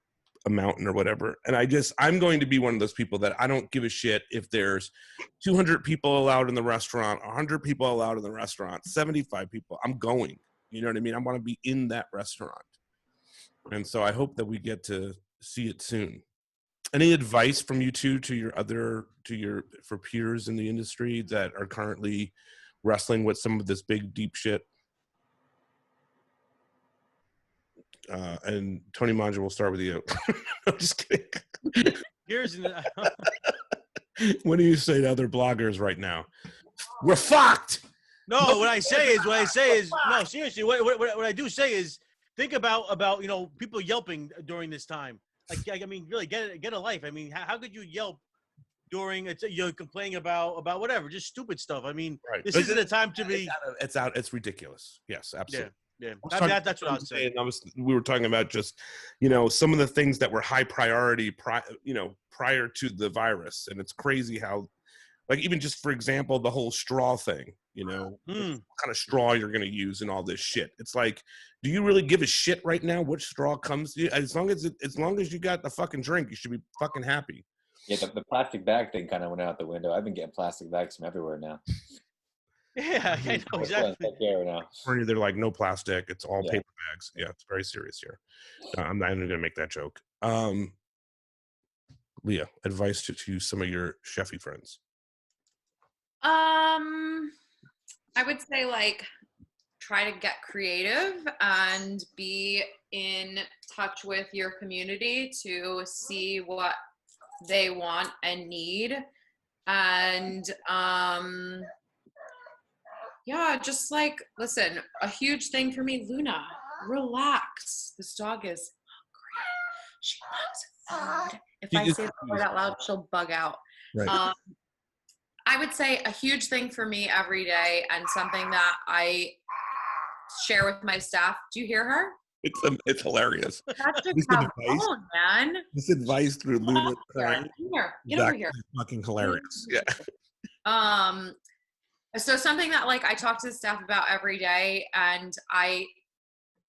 mountain or whatever. And I'm going to be one of those people that I don't give a shit if there's 200 people allowed in the restaurant, 100 people allowed in the restaurant, 75 people. I'm going. You know what I mean? I want to be in that restaurant. And so I hope that we get to see it soon. Any advice from you two for peers in the industry that are currently wrestling with some of this big, deep shit? And Tony Mangia, we'll start with you. I'm just kidding. What do you say to other bloggers right now? We're fucked. No, what I say is no, seriously. What I do say is think about people yelping during this time. Like, I mean, really get a life. I mean, how could you yelp during you're complaining about whatever, just stupid stuff? I mean, right. This isn't a time to be. It's ridiculous. Yes, absolutely. Yeah. That's what I was saying. We were talking about just, some of the things that were high priority, prior to the virus, and it's crazy how, like, even just for example, the whole straw thing. What kind of straw you're going to use and all this shit. It's like, do you really give a shit right now which straw comes to you? As long as you got the fucking drink, you should be fucking happy. Yeah, the plastic bag thing kind of went out the window. I've been getting plastic bags from everywhere now. Yeah, I know exactly. Now. They're like, no plastic. It's all paper bags. Yeah, it's very serious here. I'm not even going to make that joke. Leah, advice to some of your chefy friends. I would say like try to get creative and be in touch with your community to see what they want and need. And yeah, just like listen, a huge thing for me, Luna, relax. This dog is hungry. She wants food. If I say the word out loud, she'll bug out. Right. I would say a huge thing for me every day and something that I share with my staff. Do you hear her? It's hilarious. That's just how phone, man. This advice through Luna. Get over here. Fucking hilarious. Yeah. So something that like I talk to the staff about every day and I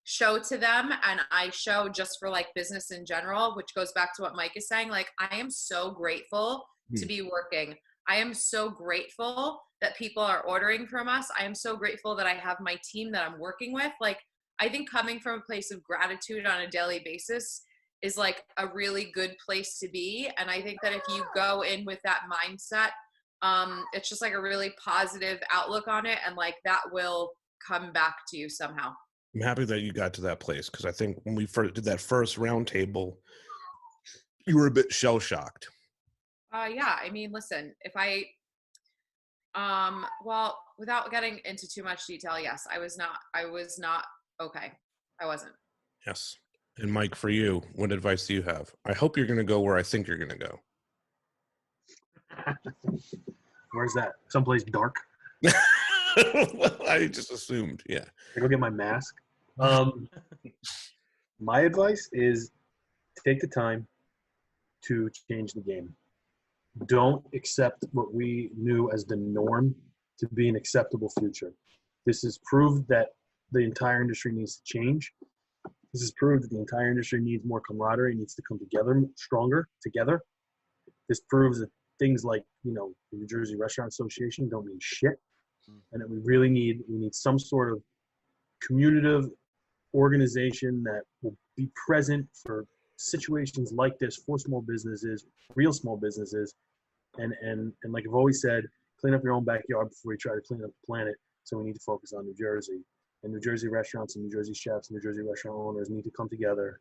show to them and I show just for like business in general, which goes back to what Mike is saying. Like, I am so grateful to be working. I am so grateful that people are ordering from us. I am so grateful that I have my team that I'm working with. Like, I think coming from a place of gratitude on a daily basis is like a really good place to be. And I think that if you go in with that mindset, it's just like a really positive outlook on it. And like that will come back to you somehow. I'm happy that you got to that place because I think when we first did that first round table, you were a bit shell shocked. Yeah, I mean, listen, if I, well, without getting into too much detail, yes, I was not okay. I wasn't. Yes. And Mike, for you, what advice do you have? I hope you're going to go where I think you're going to go. Where's that? Someplace dark? Well, I just assumed, yeah. I go get my mask. My advice is take the time to change the game. Don't accept what we knew as the norm to be an acceptable future. This has proved that the entire industry needs to change. This has proved that the entire industry needs more camaraderie, needs to come together, stronger together. This proves that things like, you know, the New Jersey Restaurant Association don't mean shit. And that we need some sort of communitive organization that will be present for situations like this for small businesses, real small businesses. And like I've always said, clean up your own backyard before you try to clean up the planet. So we need to focus on New Jersey. And New Jersey restaurants and New Jersey chefs and New Jersey restaurant owners need to come together.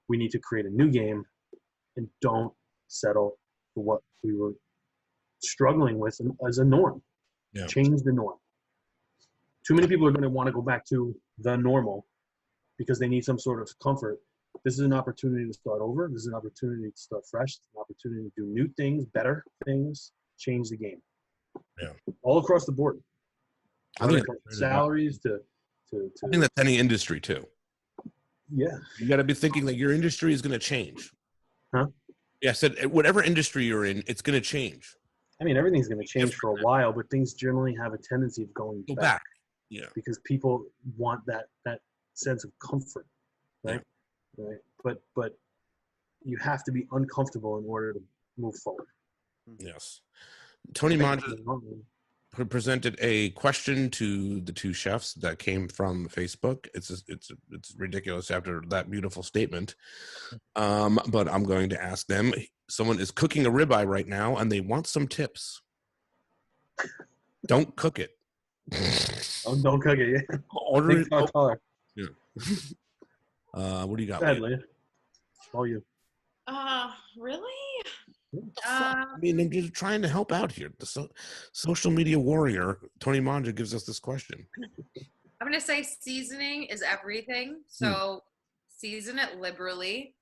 We need to create a new game and don't settle for what we were struggling with as a norm. Yeah. Change the norm. Too many people are going to want to go back to the normal because they need some sort of comfort. This is an opportunity to start over. This is an opportunity to start fresh. It's an opportunity to do new things, better things, change the game. Yeah. All across the board. I think salaries to I think that's any industry too. Yeah. You got to be thinking that your industry is going to change. Huh? Yeah, I said whatever industry you're in, it's going to change. I mean, everything's going to change for a while, but things generally have a tendency of going back. Yeah. Because people want that sense of comfort, right? Yeah. Right. But you have to be uncomfortable in order to move forward. Yes. Tony Mangia presented a question to the two chefs that came from Facebook. It's ridiculous after that beautiful statement. But I'm going to ask them. Someone is cooking a ribeye right now, and they want some tips. Don't cook it. Don't cook it. Yeah. Order it. Yeah. What do you got? Leia? All you. Really? I mean, I'm just trying to help out here. The social media warrior, Tony Mangia, gives us this question. I'm going to say seasoning is everything. So season it liberally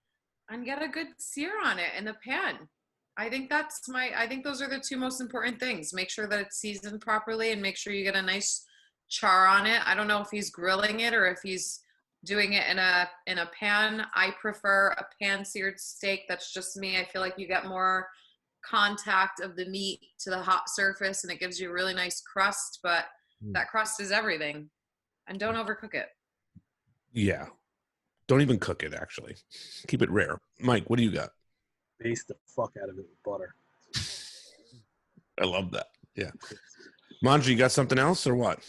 and get a good sear on it in the pan. I think those are the two most important things. Make sure that it's seasoned properly and make sure you get a nice char on it. I don't know if he's grilling it or if he's doing it in a pan. I prefer a pan seared steak. That's just me. I feel like you get more contact of the meat to the hot surface and it gives you a really nice crust, but that crust is everything. And don't overcook it. Yeah. Don't even cook it, actually. Keep it rare. Mike, what do you got? Baste the fuck out of it with butter. I love that. Yeah. Mangia, you got something else or what?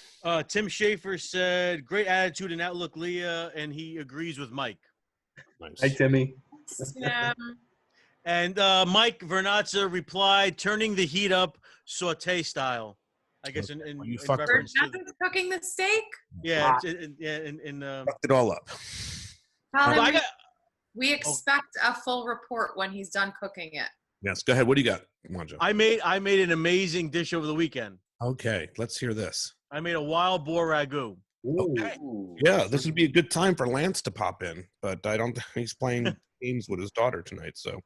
Tim Schaefer said, great attitude and outlook, Leah, and he agrees with Mike. Nice. Hi, Timmy. And Mike Vernazza replied, "Turning the heat up, saute style." I guess in reference to Vernazza's cooking the steak. yeah, Fucked it all up. Tell him I got- we expect a full report when he's done cooking it. Yes, go ahead. What do you got, Mangia? I made an amazing dish over the weekend. Okay, let's hear this. I made a wild boar ragu. Okay. Yeah, this would be a good time for Lance to pop in, but I don't think he's playing games with his daughter tonight. So,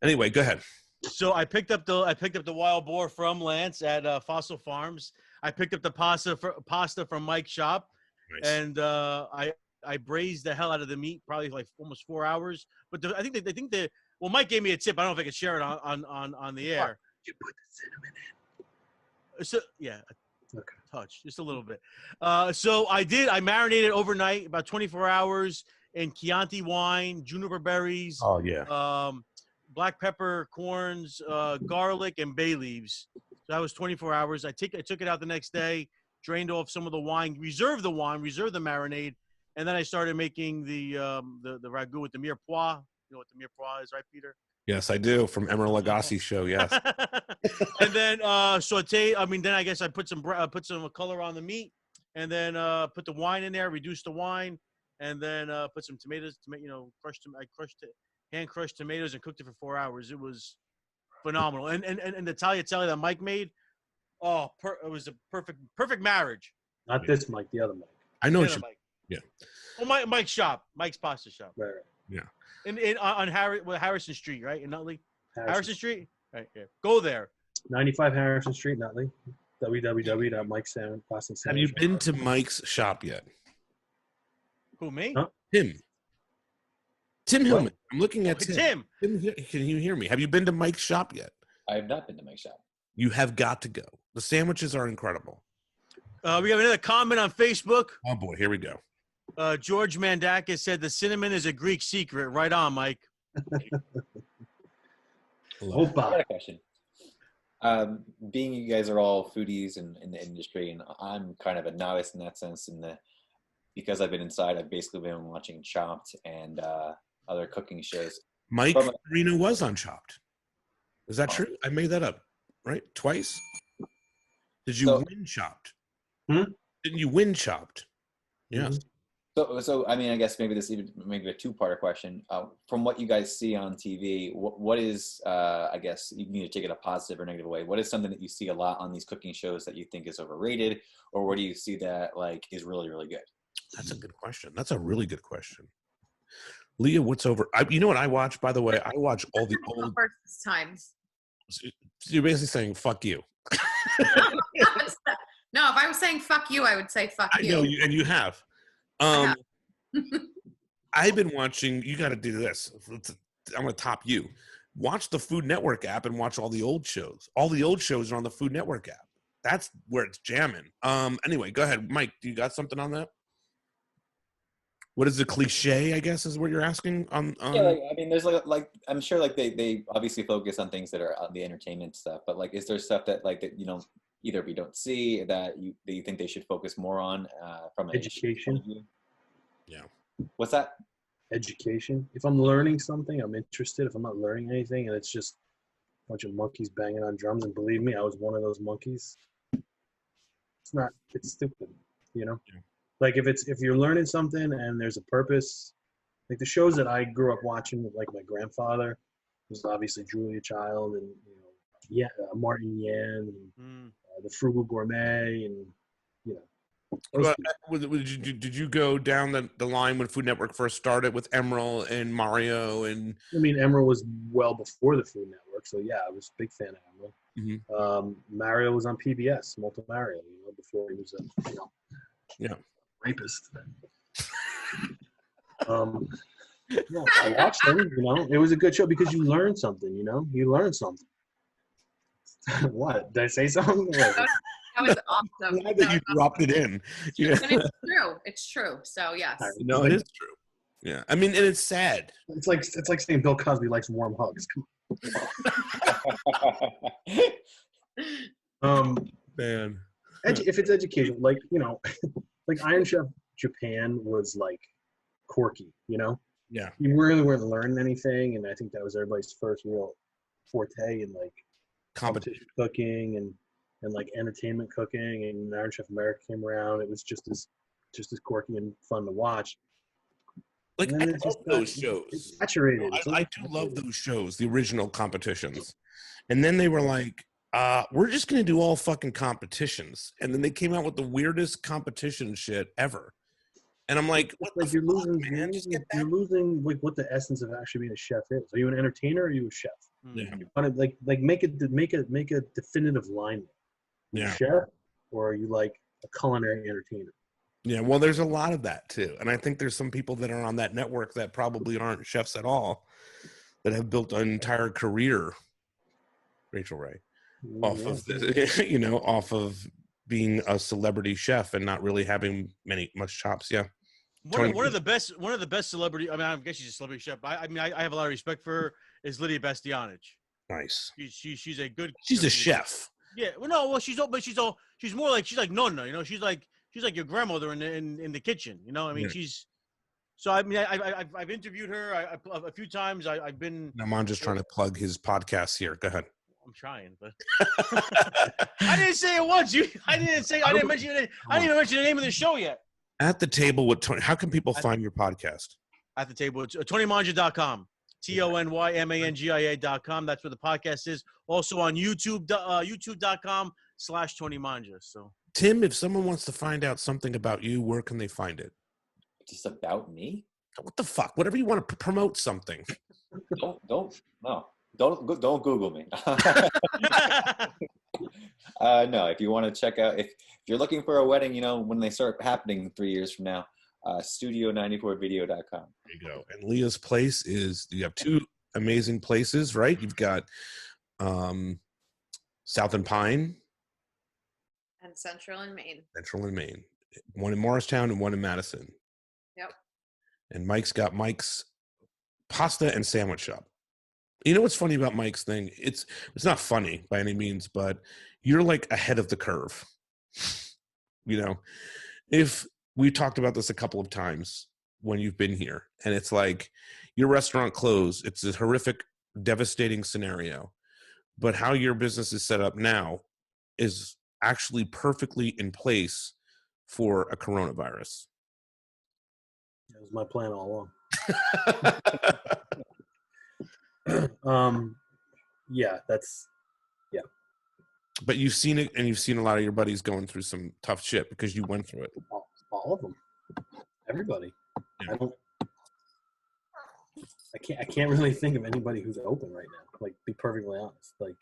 anyway, go ahead. So I picked up the wild boar from Lance at Fossil Farms. I picked up the pasta from Mike's shop, Nice. and I braised the hell out of the meat, probably like almost 4 hours. But I think well, Mike gave me a tip. I don't know if I could share it on the air. You put the cinnamon in. So yeah, Okay. touch just a little bit. So I marinated overnight, about 24 hours in Chianti wine, juniper berries. Oh yeah. Black pepper, corns, garlic, and bay leaves. So that was 24 hours. I took it out the next day, drained off some of the wine, reserved the marinade, and then I started making the ragu with the mirepoix. You know what the mirepoix is, right, Peter? Yes, I do. From Emerald Lagasse show. Yes. And then saute. I mean, then I guess I put some color on the meat, and then put the wine in there, reduced the wine, and then put some tomatoes. Crushed them. I hand crushed tomatoes and cooked it for 4 hours. It was phenomenal. And the tagliatelle that Mike made, it was a perfect marriage. Not this Mike, the other Mike. I know. Mike. Yeah. Well, Mike's shop, Mike's pasta shop. Right. Yeah. On Harrison Street, right in Nutley. Harrison Street. Right. Yeah. Go there. 95 Harrison Street, Nutley. www.mike's.pasta. Have you been to Mike's shop yet? Who, me? Huh? Tim Hillman. I'm looking at Tim. Tim, can you hear me? Have you been to Mike's shop yet? I have not been to Mike's shop. You have got to go. The sandwiches are incredible. We have another comment on Facebook. Oh boy, here we go. George Mandakis said the cinnamon is a Greek secret. Right on, Mike. I got a question. Being you guys are all foodies in the industry, and I'm kind of a novice in that sense. Because I've been inside, I've basically been watching Chopped and other cooking shows. Mike Carrino was on Chopped. Is that true? I made that up, right? Twice? Did you win Chopped? Didn't you win Chopped? Yes. So I mean, I guess maybe this even maybe a two-parter question. From what you guys see on TV, what is I guess you need to take it a positive or negative way. What is something that you see a lot on these cooking shows that you think is overrated, or what do you see that like is really, really good? That's a good question. That's a really good question. Leah, what's over? You know what I watch, by the way? I watch all the old times. So you're basically saying, fuck you. No, if I was saying fuck you, I would say fuck you. I know, and you have. I've been watching, you got to do this. I'm going to top you. Watch the Food Network app and watch all the old shows. All the old shows are on the Food Network app. That's where it's jamming. Anyway, go ahead. Mike, do you got something on that? What is the cliche, I guess, is what you're asking? Yeah, I mean, there's like I'm sure like they obviously focus on things that are the entertainment stuff, but like, is there stuff that either we don't see that you think they should focus more on from an education? Yeah. What's that? Education. If I'm learning something, I'm interested. If I'm not learning anything, and it's just a bunch of monkeys banging on drums, and believe me, I was one of those monkeys. It's stupid, you know. Yeah. Like if you're learning something and there's a purpose, like the shows that I grew up watching, like my grandfather was obviously Julia Child and Martin Yan and the Frugal Gourmet and did you go down the line when Food Network first started with Emerald and Mario and? I mean, Emerald was well before the Food Network, so yeah, I was a big fan of Emerald. Mm-hmm. Mario was on PBS, Multi Mario, before he was a rapist. I watched them. It was a good show because you learned something. You learned something. What did I say something? That was awesome. Glad that you dropped it in. Yeah. And it's true. It's true. So yes. No, it is true. Yeah, I mean, and it's sad. It's like saying Bill Cosby likes warm hugs. Come on. Man. If it's education, like Iron Chef Japan was like quirky, Yeah. you really weren't learning anything, and I think that was everybody's first real forte in like competition cooking and like entertainment cooking. And when Iron Chef America came around, it was just as quirky and fun to watch. Like, And I then love those shows. It's saturated. I do love those shows, the original competitions. And then they were like, we're just going to do all fucking competitions. And then they came out with the weirdest competition shit ever. And I'm like, what like the you're fuck, losing, man? you're losing like what the essence of actually being a chef is. Are you an entertainer or are you a chef? Yeah. You want to like make a definitive line. You a chef or are you like a culinary entertainer? Yeah, well, there's a lot of that too. And I think there's some people that are on that network that probably aren't chefs at all that have built an entire career, Rachel Ray, off of this, you know, off of being a celebrity chef and not really having much chops. Yeah. One of the best celebrity. I mean, I guess she's a celebrity chef. I have a lot of respect for her. Is Lydia Bastianich. Nice. She's a good. She's a chef. Yeah. Well, no. Well, she's more like she's like Nonna. You know, she's like your grandmother in the kitchen. You know, I mean, she's. So I mean, I've interviewed her a few times. I've been. No, I'm just trying to plug his podcast here. Go ahead. I'm trying, but I didn't say it once. I didn't mention it. I didn't even mention the name of the show yet. At the Table with Tony. How can people find your podcast? At the Table, TonyMangia.com. TonyMangia.com. That's where the podcast is. Also on YouTube, YouTube.com/Tony Mangia. So, Tim, if someone wants to find out something about you, where can they find it? Just about me? What the fuck? Whatever you want to promote something. Don't Google me. No, if you want to check out, if you're looking for a wedding, you know, when they start happening 3 years from now, studio94video.com. There you go. And Leah's place is, you have two amazing places, right? You've got South and Pine. And Central and Maine. Central and Maine. One in Morristown and one in Madison. Yep. And Mike's got Mike's pasta and sandwich shop. You know what's funny about Mike's thing? It's not funny by any means, but you're like ahead of the curve. You know, if we talked about this a couple of times when you've been here, and it's like your restaurant closed. It's a horrific, devastating scenario. But how your business is set up now is actually perfectly in place for a coronavirus. That was my plan all along. Yeah. But you've seen it, and you've seen a lot of your buddies going through some tough shit because you went through it. All of them. Everybody. Yeah. I can't really think of anybody who's open right now. Like, be perfectly honest. Like,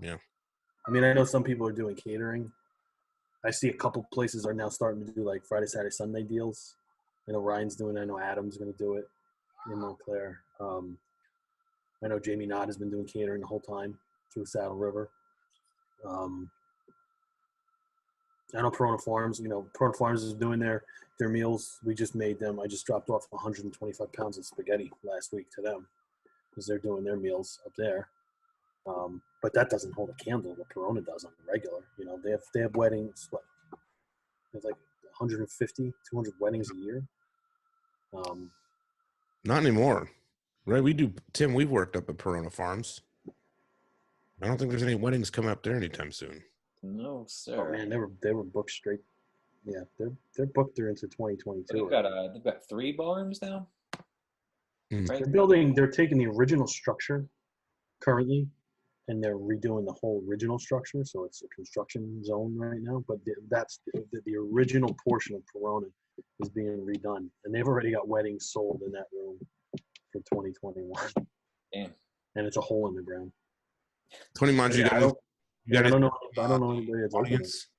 yeah. I mean, I know some people are doing catering. I see a couple places are now starting to do like Friday, Saturday, Sunday deals. I know Ryan's doing it. I know Adam's going to do it in Montclair. I know Jamie Knott has been doing catering the whole time through Saddle River. I know Perona Farms. You know, Perona Farms is doing their meals. We just made them. I just dropped off 125 pounds of spaghetti last week to them because they're doing their meals up there. But that doesn't hold a candle what Perona does on the regular. You know, they have weddings. What? There's like 150, 200 weddings a year. Not anymore, right? Tim, we've worked up at Perona Farms. I don't think there's any weddings coming up there anytime soon. No, sir. Oh man, they were booked straight. Yeah, they're booked through into 2022. They've got 3 ballrooms now. Right? They're taking the original structure currently, and they're redoing the whole original structure. So it's a construction zone right now. But that's the original portion of Perona is being redone, and they've already got weddings sold in that room for 2021. Damn. And it's a hole in the ground. Tony Mangia, I don't know anybody that's audience.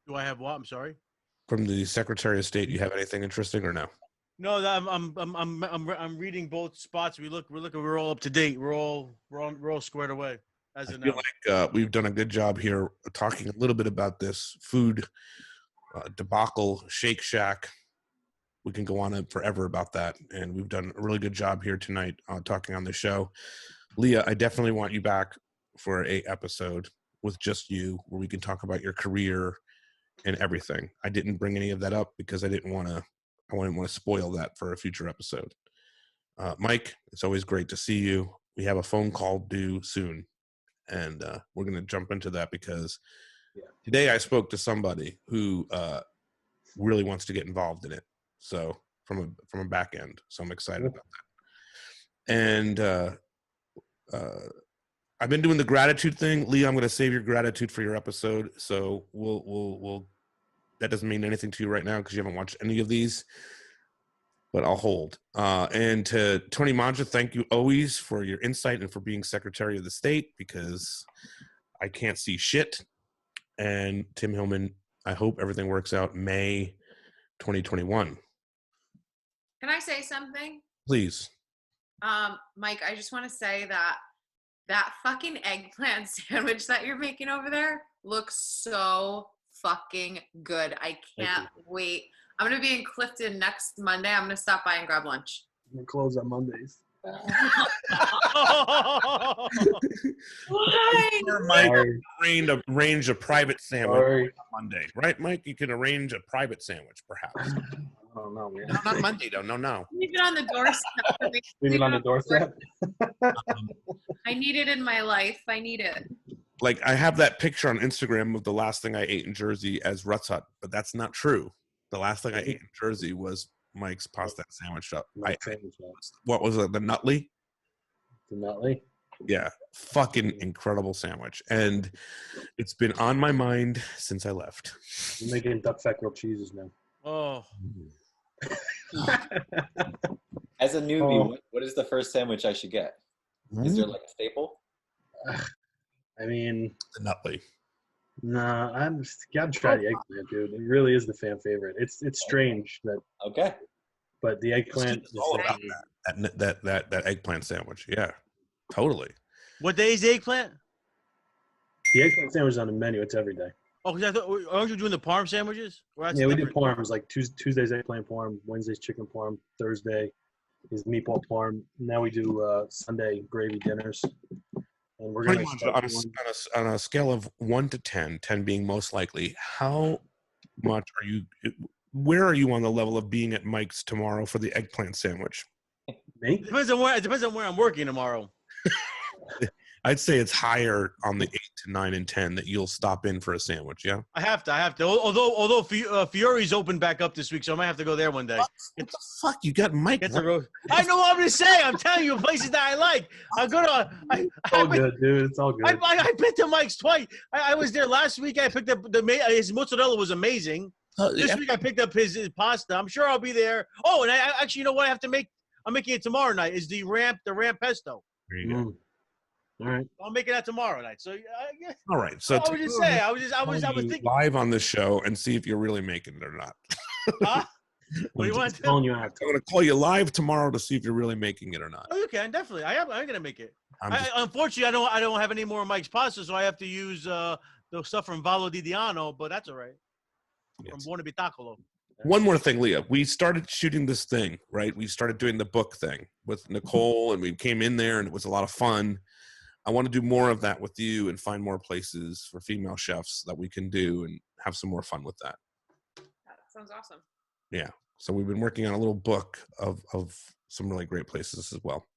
Do I have what? I'm sorry. From the Secretary of State, you have anything interesting or no? No, I'm reading both spots. We're all up to date. We're all squared away. I feel like we've done a good job here talking a little bit about this food debacle, Shake Shack. We can go on forever about that, and we've done a really good job here tonight talking on the show. Leah, I definitely want you back for an episode with just you, where we can talk about your career and everything. I didn't bring any of that up because I I wouldn't want to spoil that for a future episode. Mike, it's always great to see you. We have a phone call due soon, and we're going to jump into that because today I spoke to somebody who really wants to get involved in it. So from a back end, so I'm excited about that. And I've been doing the gratitude thing. Leah, I'm going to save your gratitude for your episode. So we'll that doesn't mean anything to you right now because you haven't watched any of these, but I'll hold. And to Tony Mangia, thank you always for your insight and for being Secretary of the State because I can't see shit. And Tim Hillman, I hope everything works out May 2021. Can I say something? Please. Mike, I just want to say that fucking eggplant sandwich that you're making over there looks so fucking good. I can't wait. I'm going to be in Clifton next Monday. I'm going to stop by and grab lunch. We're closed on Mondays. Mike arrange a private sandwich on Monday, right, Mike? You can arrange a private sandwich, perhaps. I don't know, man. No, not Monday, though. No. Leave it on the doorstep. Leave it on the doorstep? I need it in my life. I need it. Like, I have that picture on Instagram of the last thing I ate in Jersey as Ruts Hut, but that's not true. The last thing I ate in Jersey was Mike's pasta sandwich shop. What was it? The Nutley? The Nutley? Yeah. Fucking incredible sandwich. And it's been on my mind since I left. I'm making duck fat grilled cheeses now. Oh. As a newbie, what is the first sandwich I should get? Is there like a staple? I mean, the Nutley. Nah, I'm gotta try the eggplant, dude. It really is the fan favorite. It's strange that. Okay. But the eggplant is all about that eggplant sandwich. Yeah, totally. What day is the eggplant? The eggplant sandwich is on the menu. It's every day. Oh, because I thought, aren't you doing the parm sandwiches? Yeah, we do parms like Tuesdays eggplant parm, Wednesdays chicken parm, Thursday is meatball parm. Now we do Sunday gravy dinners. And we're going to on a scale of 1 to 10, 10 being most likely, how much are you? Where are you on the level of being at Mike's tomorrow for the eggplant sandwich? Me? It depends on where I'm working tomorrow. I'd say it's higher on the 8 to 9 and 10 that you'll stop in for a sandwich. Yeah. I have to. Although Fiore's opened back up this week, so I might have to go there one day. What the fuck? You got Mike. I know what I'm gonna say. I'm telling you places that I like. I'll go to. It's all good, dude. It's all good. I picked up Mike's twice. I was there last week. I picked up his mozzarella was amazing. This week I picked up his pasta. I'm sure I'll be there. Oh, and I actually, you know what I have to make? I'm making it tomorrow night. Is the ramp pesto? There you go. All right. I'll make it out tomorrow night. So yeah. All right. So I was just saying. I was thinking live on the show and see if you're really making it or not. Huh? What do you want to do? I'm going to call you live tomorrow to see if you're really making it or not. Oh, you can definitely. I'm gonna make it. Unfortunately, I don't have any more of Mike's pasta, so I have to use the stuff from Vallo di Diano. But that's all right. From Buona Bitacolo. One more thing, Leah. We started shooting this thing, right? We started doing the book thing with Nicole, and we came in there, and it was a lot of fun. I want to do more of that with you and find more places for female chefs that we can do and have some more fun with that. That sounds awesome. Yeah. So we've been working on a little book of some really great places as well.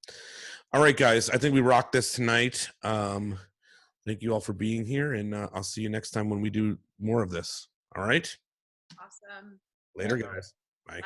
All right, guys. I think we rocked this tonight. Thank you all for being here, and I'll see you next time when we do more of this. All right? Awesome. Later, guys. Bye.